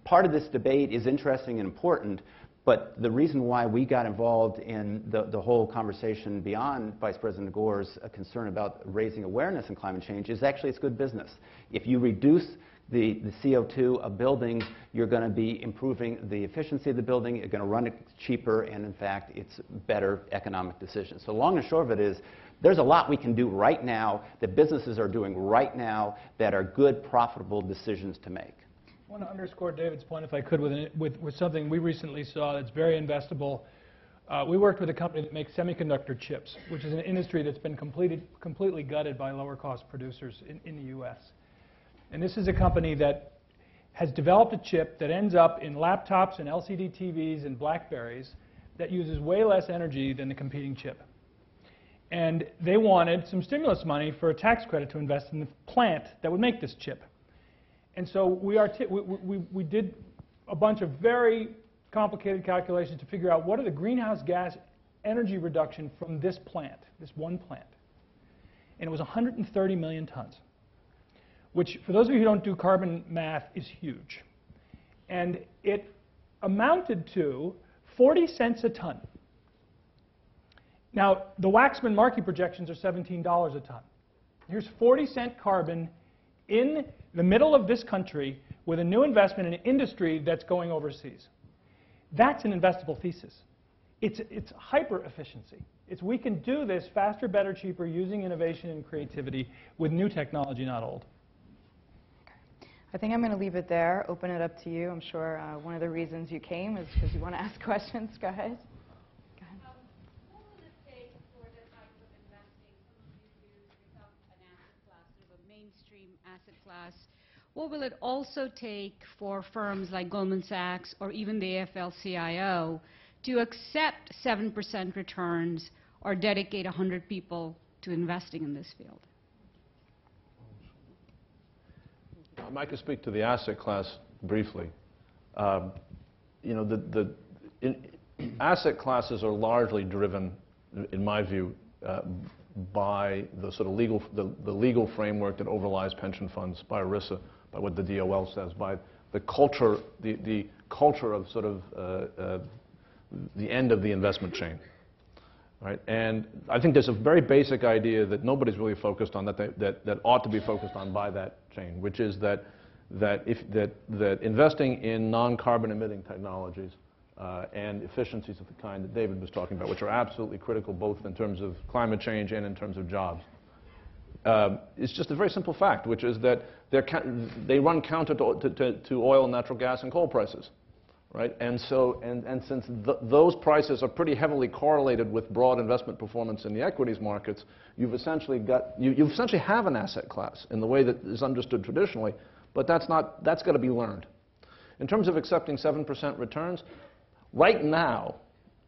part of this debate is interesting and important, but the reason why we got involved in the whole conversation beyond Vice President Gore's concern about raising awareness in climate change is actually it's good business. If you reduce the CO2 of buildings, you're going to be improving the efficiency of the building, you're going to run it cheaper, and in fact, it's better economic decisions. So long and short of it is, there's a lot we can do right now that businesses are doing right now that are good, profitable decisions to make. I want to underscore David's point, if I could, with something we recently saw that's very investable. We worked with a company that makes semiconductor chips, which is an industry that's been completely gutted by lower-cost producers in the U.S. And this is a company that has developed a chip that ends up in laptops and LCD TVs and BlackBerries that uses way less energy than the competing chip. And they wanted some stimulus money for a tax credit to invest in the plant that would make this chip. And so we did a bunch of very complicated calculations to figure out what are the greenhouse gas energy reduction from this plant, this one plant. And it was 130 million tons, which, for those of you who don't do carbon math, is huge. And it amounted to 40 cents a ton. Now, the Waxman-Markey projections are $17 a ton. Here's 40-cent carbon in the middle of this country with a new investment in an industry that's going overseas. That's an investable thesis. It's hyper-efficiency. We can do this faster, better, cheaper, using innovation and creativity with new technology, not old. I think I'm going to leave it there, open it up to you. I'm sure one of the reasons you came is because you want to ask questions. Go ahead. What will it take for the type of investing some of you do become an asset class, sort of a mainstream asset class? What will it also take for firms like Goldman Sachs or even the AFL-CIO to accept 7% returns or dedicate 100 people to investing in this field? I could speak to the asset class briefly. Asset classes are largely driven, in my view, by the sort of legal framework that overlies pension funds, by ERISA, by what the DOL says, by the culture, the culture of sort of the end of the investment chain. Right? And I think there's a very basic idea that nobody's really focused on, that ought to be focused on by that chain, which is that investing in non-carbon emitting technologies and efficiencies of the kind that David was talking about, which are absolutely critical both in terms of climate change and in terms of jobs, it's just a very simple fact, which is that they run counter to oil, natural gas, and coal prices. Right? And so, and since those prices are pretty heavily correlated with broad investment performance in the equities markets, you essentially have an asset class in the way that is understood traditionally, but that's got to be learned. In terms of accepting 7% returns, right now,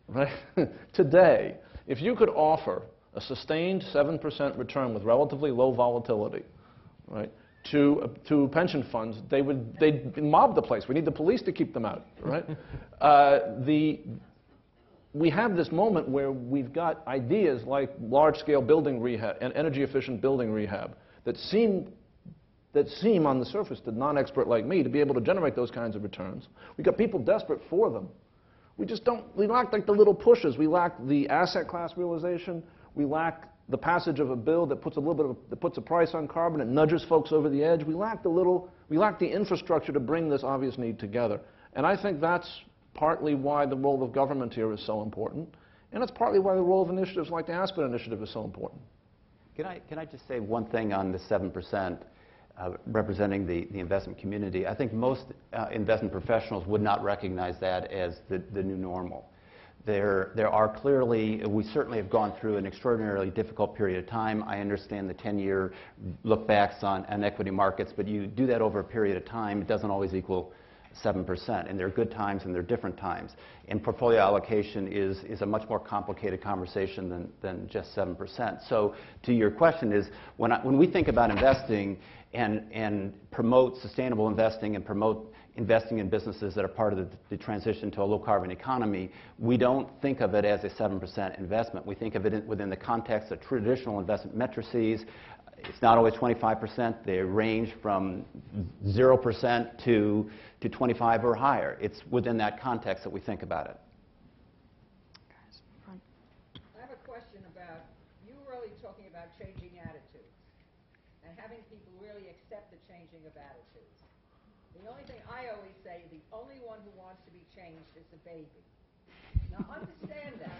right, today, if you could offer a sustained 7% return with relatively low volatility, right, to pension funds, they'd mob the place. We need the police to keep them out, right? We have this moment where we've got ideas like large-scale building rehab and energy-efficient building rehab that seem on the surface to a non-expert like me to be able to generate those kinds of returns. We've got people desperate for them. We lack like the little pushes. We lack the asset class realization. We lack the passage of a bill that puts a price on carbon and nudges folks over the edge. We lack the infrastructure to bring this obvious need together. And I think that's partly why the role of government here is so important. And it's partly why the role of initiatives like the Aspen Initiative is so important. Can I just say one thing on the 7% representing the investment community? I think most investment professionals would not recognize that as the new normal. There are clearly, we certainly have gone through an extraordinarily difficult period of time. I understand the 10-year look-backs on equity markets, but you do that over a period of time, it doesn't always equal 7%. And there are good times and there are different times. And portfolio allocation is a much more complicated conversation than just 7%. So to your question is, when we think about investing and promote sustainable investing and promote investing in businesses that are part of the transition to a low-carbon economy, we don't think of it as a 7% investment. We think of it within the context of traditional investment matrices. It's not always 25%. They range from 0% to 25 or higher. It's within that context that we think about it. I have a question about, you really talking about changing attitudes and having people really accept the changing of attitudes. The only thing I always say, the only one who wants to be changed is the baby. Now understand that.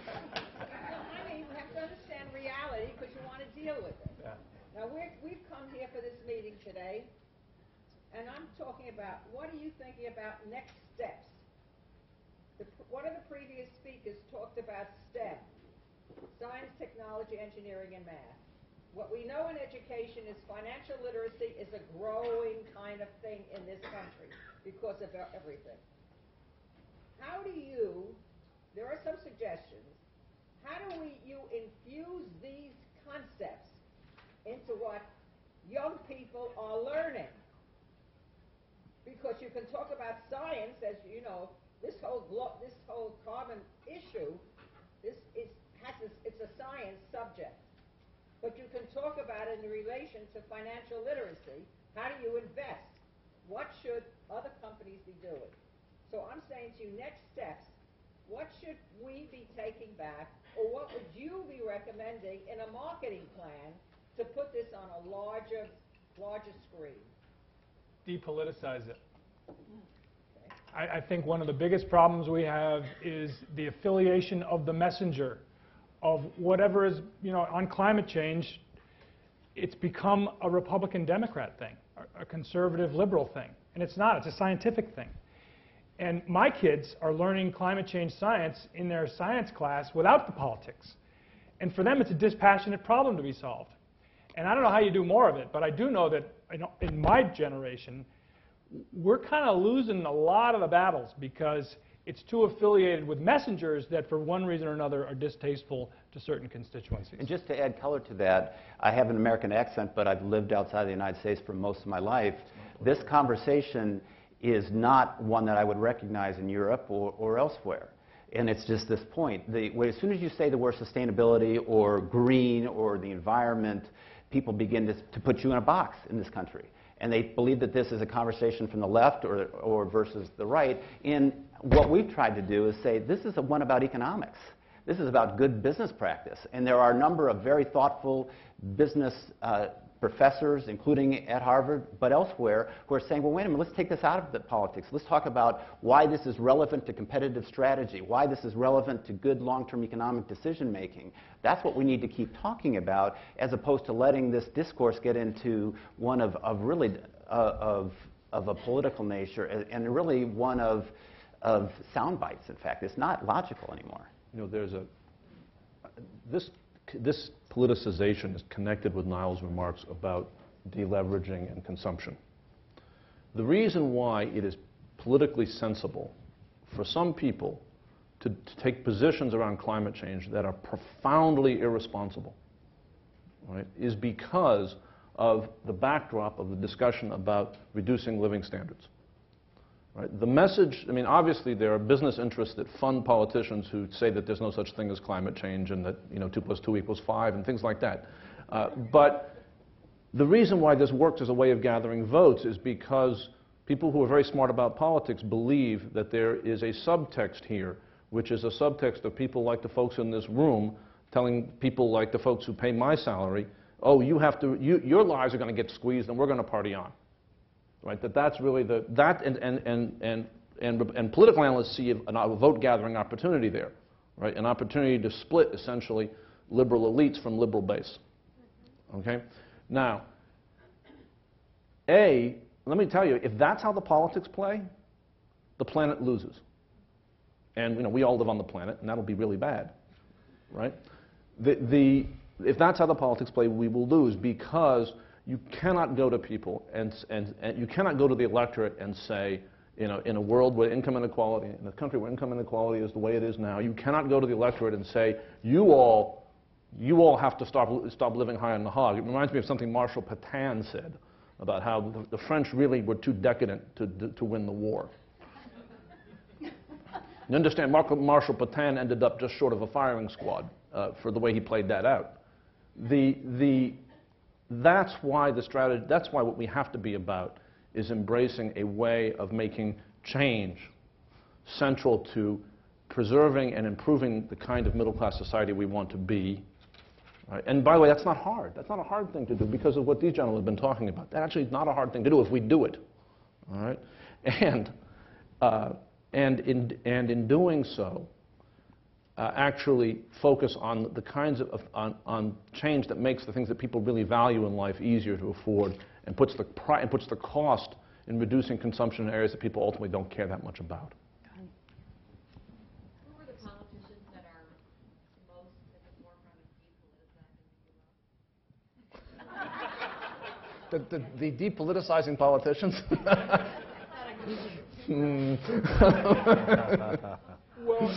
I mean, we have to understand reality because you want to deal with it. Yeah. Now we've come here for this meeting today, and I'm talking about what are you thinking about next steps? One of the previous speakers talked about STEM, science, technology, engineering, and math. What we know in education is financial literacy is a growing kind of thing in this country because of everything. How do you, there are some suggestions, how do you infuse these concepts into what young people are learning? Because you can talk about science, as you know, this whole carbon issue, it's a science subject. But you can talk about it in relation to financial literacy. How do you invest? What should other companies be doing? So I'm saying to you, next steps, what should we be taking back, or what would you be recommending in a marketing plan to put this on a larger screen? Depoliticize it. I think one of the biggest problems we have is the affiliation of the messenger of whatever is, on climate change. It's become a Republican-Democrat thing, a conservative-liberal thing. And it's not. It's a scientific thing. And my kids are learning climate change science in their science class without the politics. And for them, it's a dispassionate problem to be solved. And I don't know how you do more of it, but I do know that in my generation, we're kind of losing a lot of the battles because it's too affiliated with messengers that for one reason or another are distasteful to certain constituencies. And just to add color to that, I have an American accent, but I've lived outside the United States for most of my life. This conversation is not one that I would recognize in Europe or elsewhere. And it's just this point. As soon as you say the word sustainability or green or the environment, people begin to put you in a box in this country. And they believe that this is a conversation from the left or versus the right. And what we've tried to do is say this is one about economics. This is about good business practice. And there are a number of very thoughtful business professors, including at Harvard, but elsewhere, who are saying, well, wait a minute, let's take this out of the politics. Let's talk about why this is relevant to competitive strategy, why this is relevant to good long-term economic decision-making. That's what we need to keep talking about, as opposed to letting this discourse get into one of a political nature, and really one of sound bites, in fact. It's not logical anymore. There's this politicization is connected with Niall's remarks about deleveraging and consumption. The reason why it is politically sensible for some people to take positions around climate change that are profoundly irresponsible, right, is because of the backdrop of the discussion about reducing living standards. Right? The message, obviously there are business interests that fund politicians who say that there's no such thing as climate change and that 2 + 2 = 5 and things like that. But the reason why this works as a way of gathering votes is because people who are very smart about politics believe that there is a subtext here, which is a subtext of people like the folks in this room telling people like the folks who pay my salary, oh, your lives are going to get squeezed and we're going to party on. Right, that's really and political analysts see a vote-gathering opportunity there, right? An opportunity to split essentially liberal elites from liberal base. Okay, now, let me tell you, if that's how the politics play, the planet loses, and we all live on the planet, and that'll be really bad, right? If that's how the politics play, we will lose because you cannot go to people and you cannot go to the electorate and say, in a world where income inequality, in a country where income inequality is the way it is now, you cannot go to the electorate and say, you all have to stop living high on the hog. It reminds me of something Marshal Pétain said about how the French really were too decadent to win the war. You understand, Marshal Pétain ended up just short of a firing squad for the way he played that out. That's why what we have to be about is embracing a way of making change central to preserving and improving the kind of middle-class society we want to be. Right? And by the way, that's not hard. That's not a hard thing to do because of what these gentlemen have been talking about. That actually is not a hard thing to do if we do it. All right? And, in doing so, actually focus on the kinds on change that makes the things that people really value in life easier to afford, and puts the cost in reducing consumption in areas that people ultimately don't care that much about. Who are the politicians that are most at the forefront of depoliticizing The depoliticizing politicians? Well,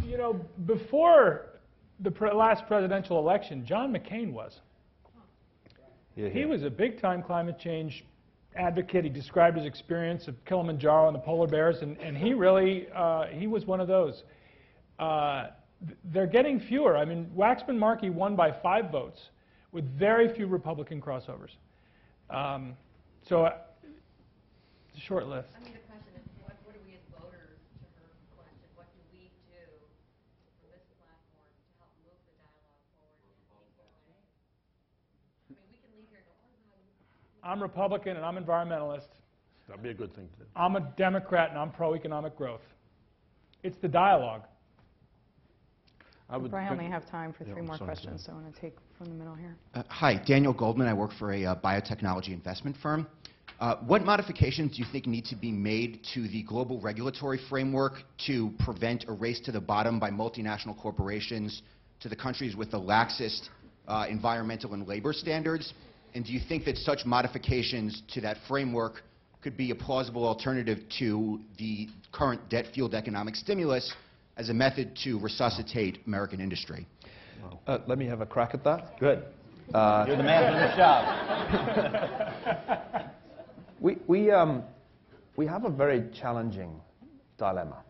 you know, before the last presidential election, John McCain was. He was a big-time climate change advocate. He described his experience of Kilimanjaro and the polar bears, and he really, he was one of those. They're getting fewer. I mean, Waxman Markey won by 5 votes with very few Republican crossovers. So it's a short list. I mean, the question is, what do we as voters, to her question, what do we do from this platform to help move the dialogue forward in a meaningful way? I mean, we can leave here and go, oh, no. I'm Republican and I'm environmentalist. That'd be a good thing to do. I'm a Democrat and I'm pro-economic growth. It's the dialogue. I only have time for 3 more questions, so I want to take from the middle here. Hi, Daniel Goldman. I work for a biotechnology investment firm. What modifications do you think need to be made to the global regulatory framework to prevent a race to the bottom by multinational corporations to the countries with the laxest environmental and labor standards? And do you think that such modifications to that framework could be a plausible alternative to the current debt-fueled economic stimulus as a method to resuscitate American industry? Let me have a crack at that. Good. You're the man for the job. We have a very challenging dilemma.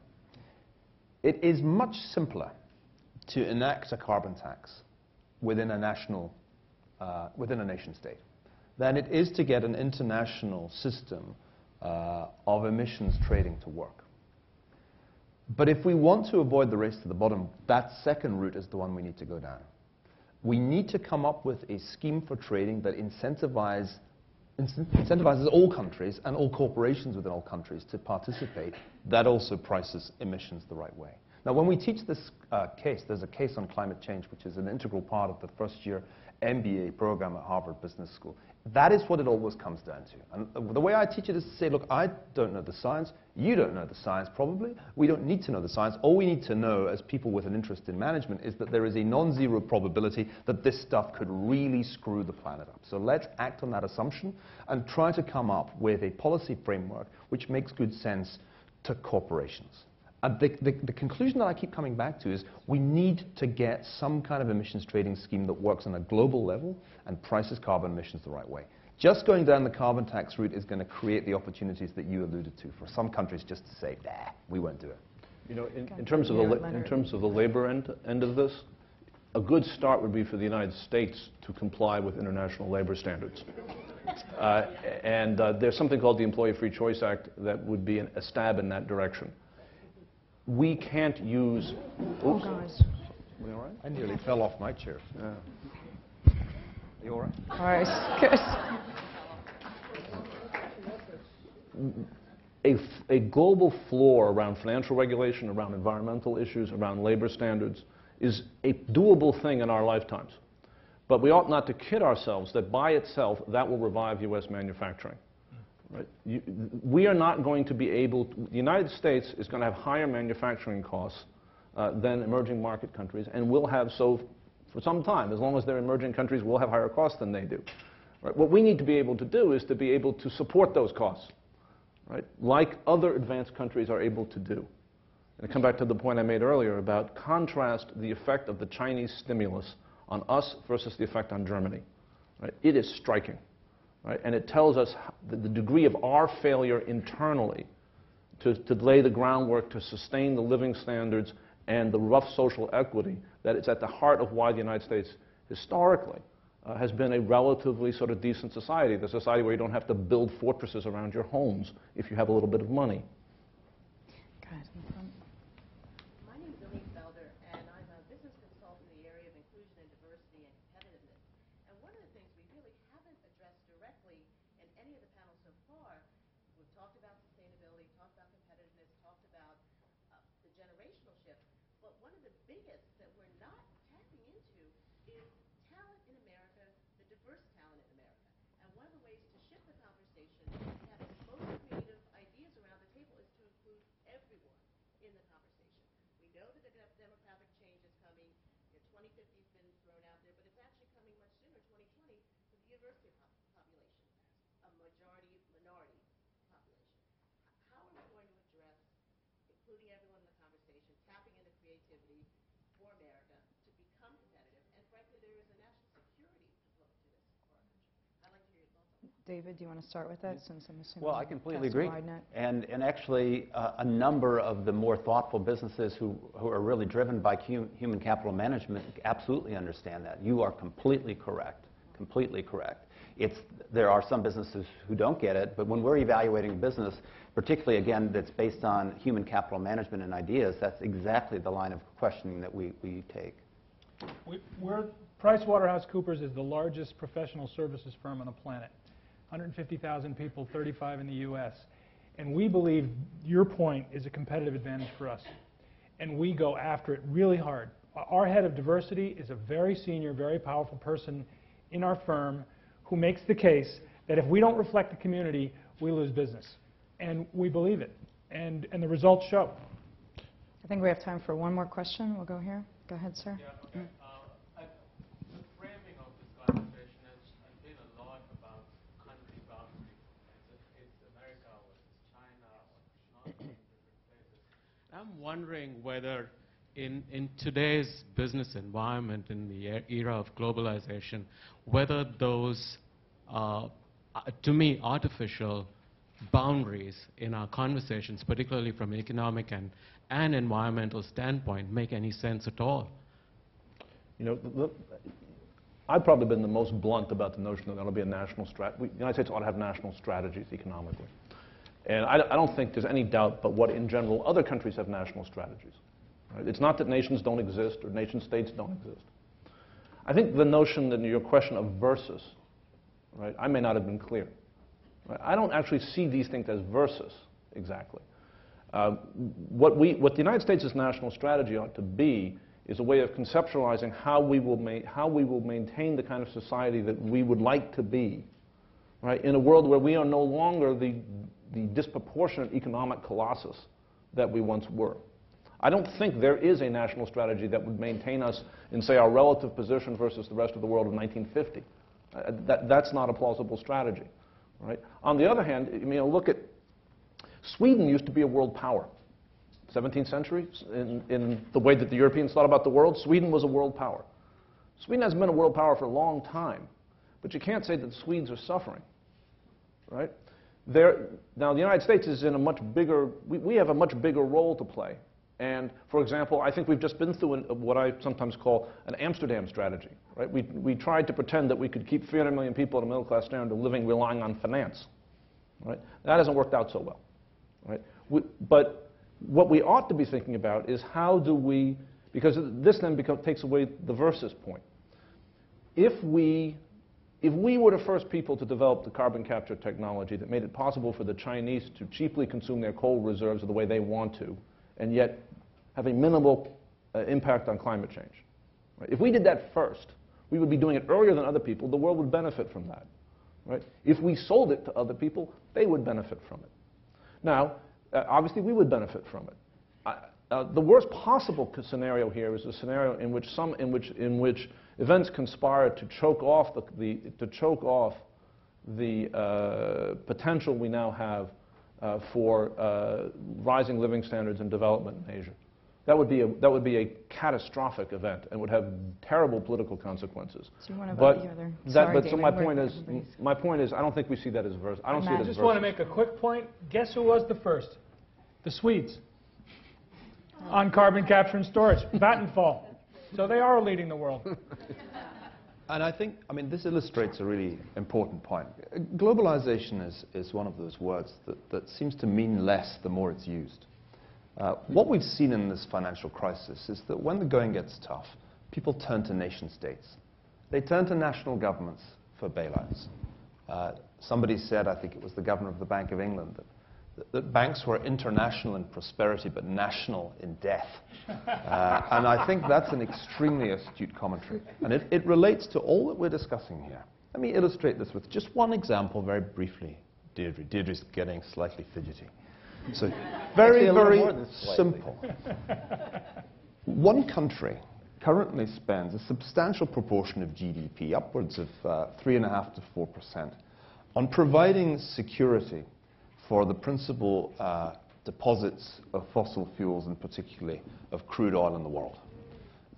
It is much simpler to enact a carbon tax within a nation state than it is to get an international system of emissions trading to work. But if we want to avoid the race to the bottom, that second route is the one we need to go down. We need to come up with a scheme for trading that incentivizes all countries and all corporations within all countries to participate. That also prices emissions the right way. Now, when we teach this case, there's a case on climate change, which is an integral part of the first-year MBA program at Harvard Business School. That is what it always comes down to. And the way I teach it is to say, look, I don't know the science. You don't know the science, probably. We don't need to know the science. All we need to know as people with an interest in management is that there is a non-zero probability that this stuff could really screw the planet up. So let's act on that assumption and try to come up with a policy framework which makes good sense to corporations. And the conclusion that I keep coming back to is we need to get some kind of emissions trading scheme that works on a global level and prices carbon emissions the right way. Just going down the carbon tax route is going to create the opportunities that you alluded to for some countries just to say, nah, we won't do it. You know, in terms of the labor end of this, a good start would be for the United States to comply with international labor standards. There's something called the Employee Free Choice Act that would be a stab in that direction. We can't use... Oops. Oh, guys. Are we all right? I nearly fell off my chair. Yeah. Are you all right? All right, good. A global floor around financial regulation, around environmental issues, around labor standards is a doable thing in our lifetimes. But we ought not to kid ourselves that by itself that will revive U.S. manufacturing. Right? We are not going to be able to, the United States is going to have higher manufacturing costs than emerging market countries, and will have so for some time. As long as they're emerging countries, we'll have higher costs than they do. Right? What we need to be able to do is to be able to support those costs, right? Like other advanced countries are able to do. And I come back to the point I made earlier about contrast the effect of the Chinese stimulus on us versus the effect on Germany. Right? It is striking. Right? And it tells us the degree of our failure internally to lay the groundwork to sustain the living standards and the rough social equity that is at the heart of why the United States historically has been a relatively sort of decent society, the society where you don't have to build fortresses around your homes if you have a little bit of money. Guys, in the front. My name is Elise Felder, and I'm a business consultant in the area of inclusion and diversity and competitiveness. And one of the things we really haven't addressed directly in any of the panels so far, we've talked about sustainability, diversity population, a majority minority population. How are we going to address including everyone in the conversation, tapping into creativity for America to become competitive? And frankly, there is a national security component to this for our country. I'd like to hear your thoughts on that. David, do you want to start with that, since I'm assuming Well, I you completely cast a agree. wide net? And actually, a number of the more thoughtful businesses who are really driven by human capital management absolutely understand that. You are completely correct, completely correct. There are some businesses who don't get it, but when we're evaluating a business, particularly, again, that's based on human capital management and ideas, that's exactly the line of questioning that we take. PricewaterhouseCoopers is the largest professional services firm on the planet. 150,000 people, 35 in the U.S. And we believe your point is a competitive advantage for us. And we go after it really hard. Our head of diversity is a very senior, very powerful person in our firm who makes the case that if we don't reflect the community, we lose business. And we believe it. And the results show. I think we have time for one more question. We'll go here. Go ahead, sir. Yeah, okay. The framing of this conversation has been a lot about country boundaries. It's America versus China or China in different places. I'm wondering whether in today's business environment, in the era of globalization, whether those, to me, artificial boundaries in our conversations, particularly from an economic and environmental standpoint, make any sense at all. You know, I've probably been the most blunt about the notion that there ought to be a national strategy. The United States ought to have national strategies economically. And I don't think there's any doubt but what, in general, other countries have national strategies. Right? It's not that nations don't exist or nation states don't exist. I think the notion that in your question of versus, right, I may not have been clear. Right? I don't actually see these things as versus, exactly. What the United States' national strategy ought to be is a way of conceptualizing how we will maintain the kind of society that we would like to be, right, in a world where we are no longer the disproportionate economic colossus that we once were. I don't think there is a national strategy that would maintain us in, say, our relative position versus the rest of the world in 1950. That's not a plausible strategy. Right? On the other hand, look at Sweden used to be a world power. 17th century, in the way that the Europeans thought about the world, Sweden was a world power. Sweden hasn't been a world power for a long time, but you can't say that the Swedes are suffering. Right? Now, the United States is in a much bigger, we have a much bigger role to play. And, for example, I think we've just been through what I sometimes call an Amsterdam strategy. Right? We tried to pretend that we could keep 300 million people at a middle-class standard of living relying on finance. Right? That hasn't worked out so well. Right? But what we ought to be thinking about is how do we, because this then takes away the versus point. If we were the first people to develop the carbon capture technology that made it possible for the Chinese to cheaply consume their coal reserves the way they want to, and yet have a minimal impact on climate change. Right? If we did that first, we would be doing it earlier than other people. The world would benefit from that. Right? If we sold it to other people, they would benefit from it. Now, obviously, we would benefit from it. The worst possible scenario here is a scenario in which events conspire to choke off the potential we now have for rising living standards and development in Asia. That would be a catastrophic event and would have terrible political consequences. So you want to vote the other? Sorry, David, so my point is, I don't think we see that as versus. I don't see it as I just want to make a quick point. Guess who was the first? The Swedes on carbon capture and storage. Vattenfall. So they are leading the world. And I think, this illustrates a really important point. Globalization is one of those words that seems to mean less the more it's used. What we've seen in this financial crisis is that when the going gets tough, people turn to nation states. They turn to national governments for bailouts. Somebody said, I think it was the governor of the Bank of England, that banks were international in prosperity but national in death. And I think that's an extremely astute commentary. And it relates to all that we're discussing here. Let me illustrate this with just one example very briefly, Deirdre. Deirdre's getting slightly fidgety. So very, very simple. One country currently spends a substantial proportion of GDP, upwards of 3.5% to 4%, on providing security for the principal deposits of fossil fuels, and particularly of crude oil in the world.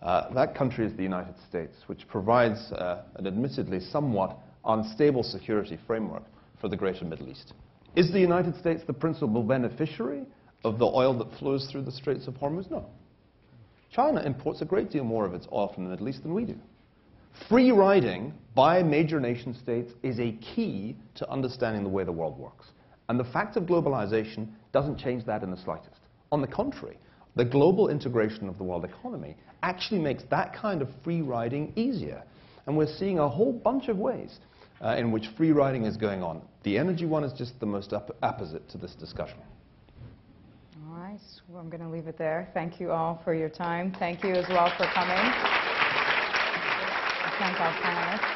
That country is the United States, which provides an admittedly somewhat unstable security framework for the greater Middle East. Is the United States the principal beneficiary of the oil that flows through the Straits of Hormuz? No. China imports a great deal more of its oil from the Middle East than we do. Free riding by major nation states is a key to understanding the way the world works. And the fact of globalization doesn't change that in the slightest. On the contrary, the global integration of the world economy actually makes that kind of free riding easier. And we're seeing a whole bunch of ways in which free riding is going on. The energy one is just the most opposite to this discussion. All right, well, I'm going to leave it there. Thank you all for your time. Thank you as well for coming. Thank our panelists.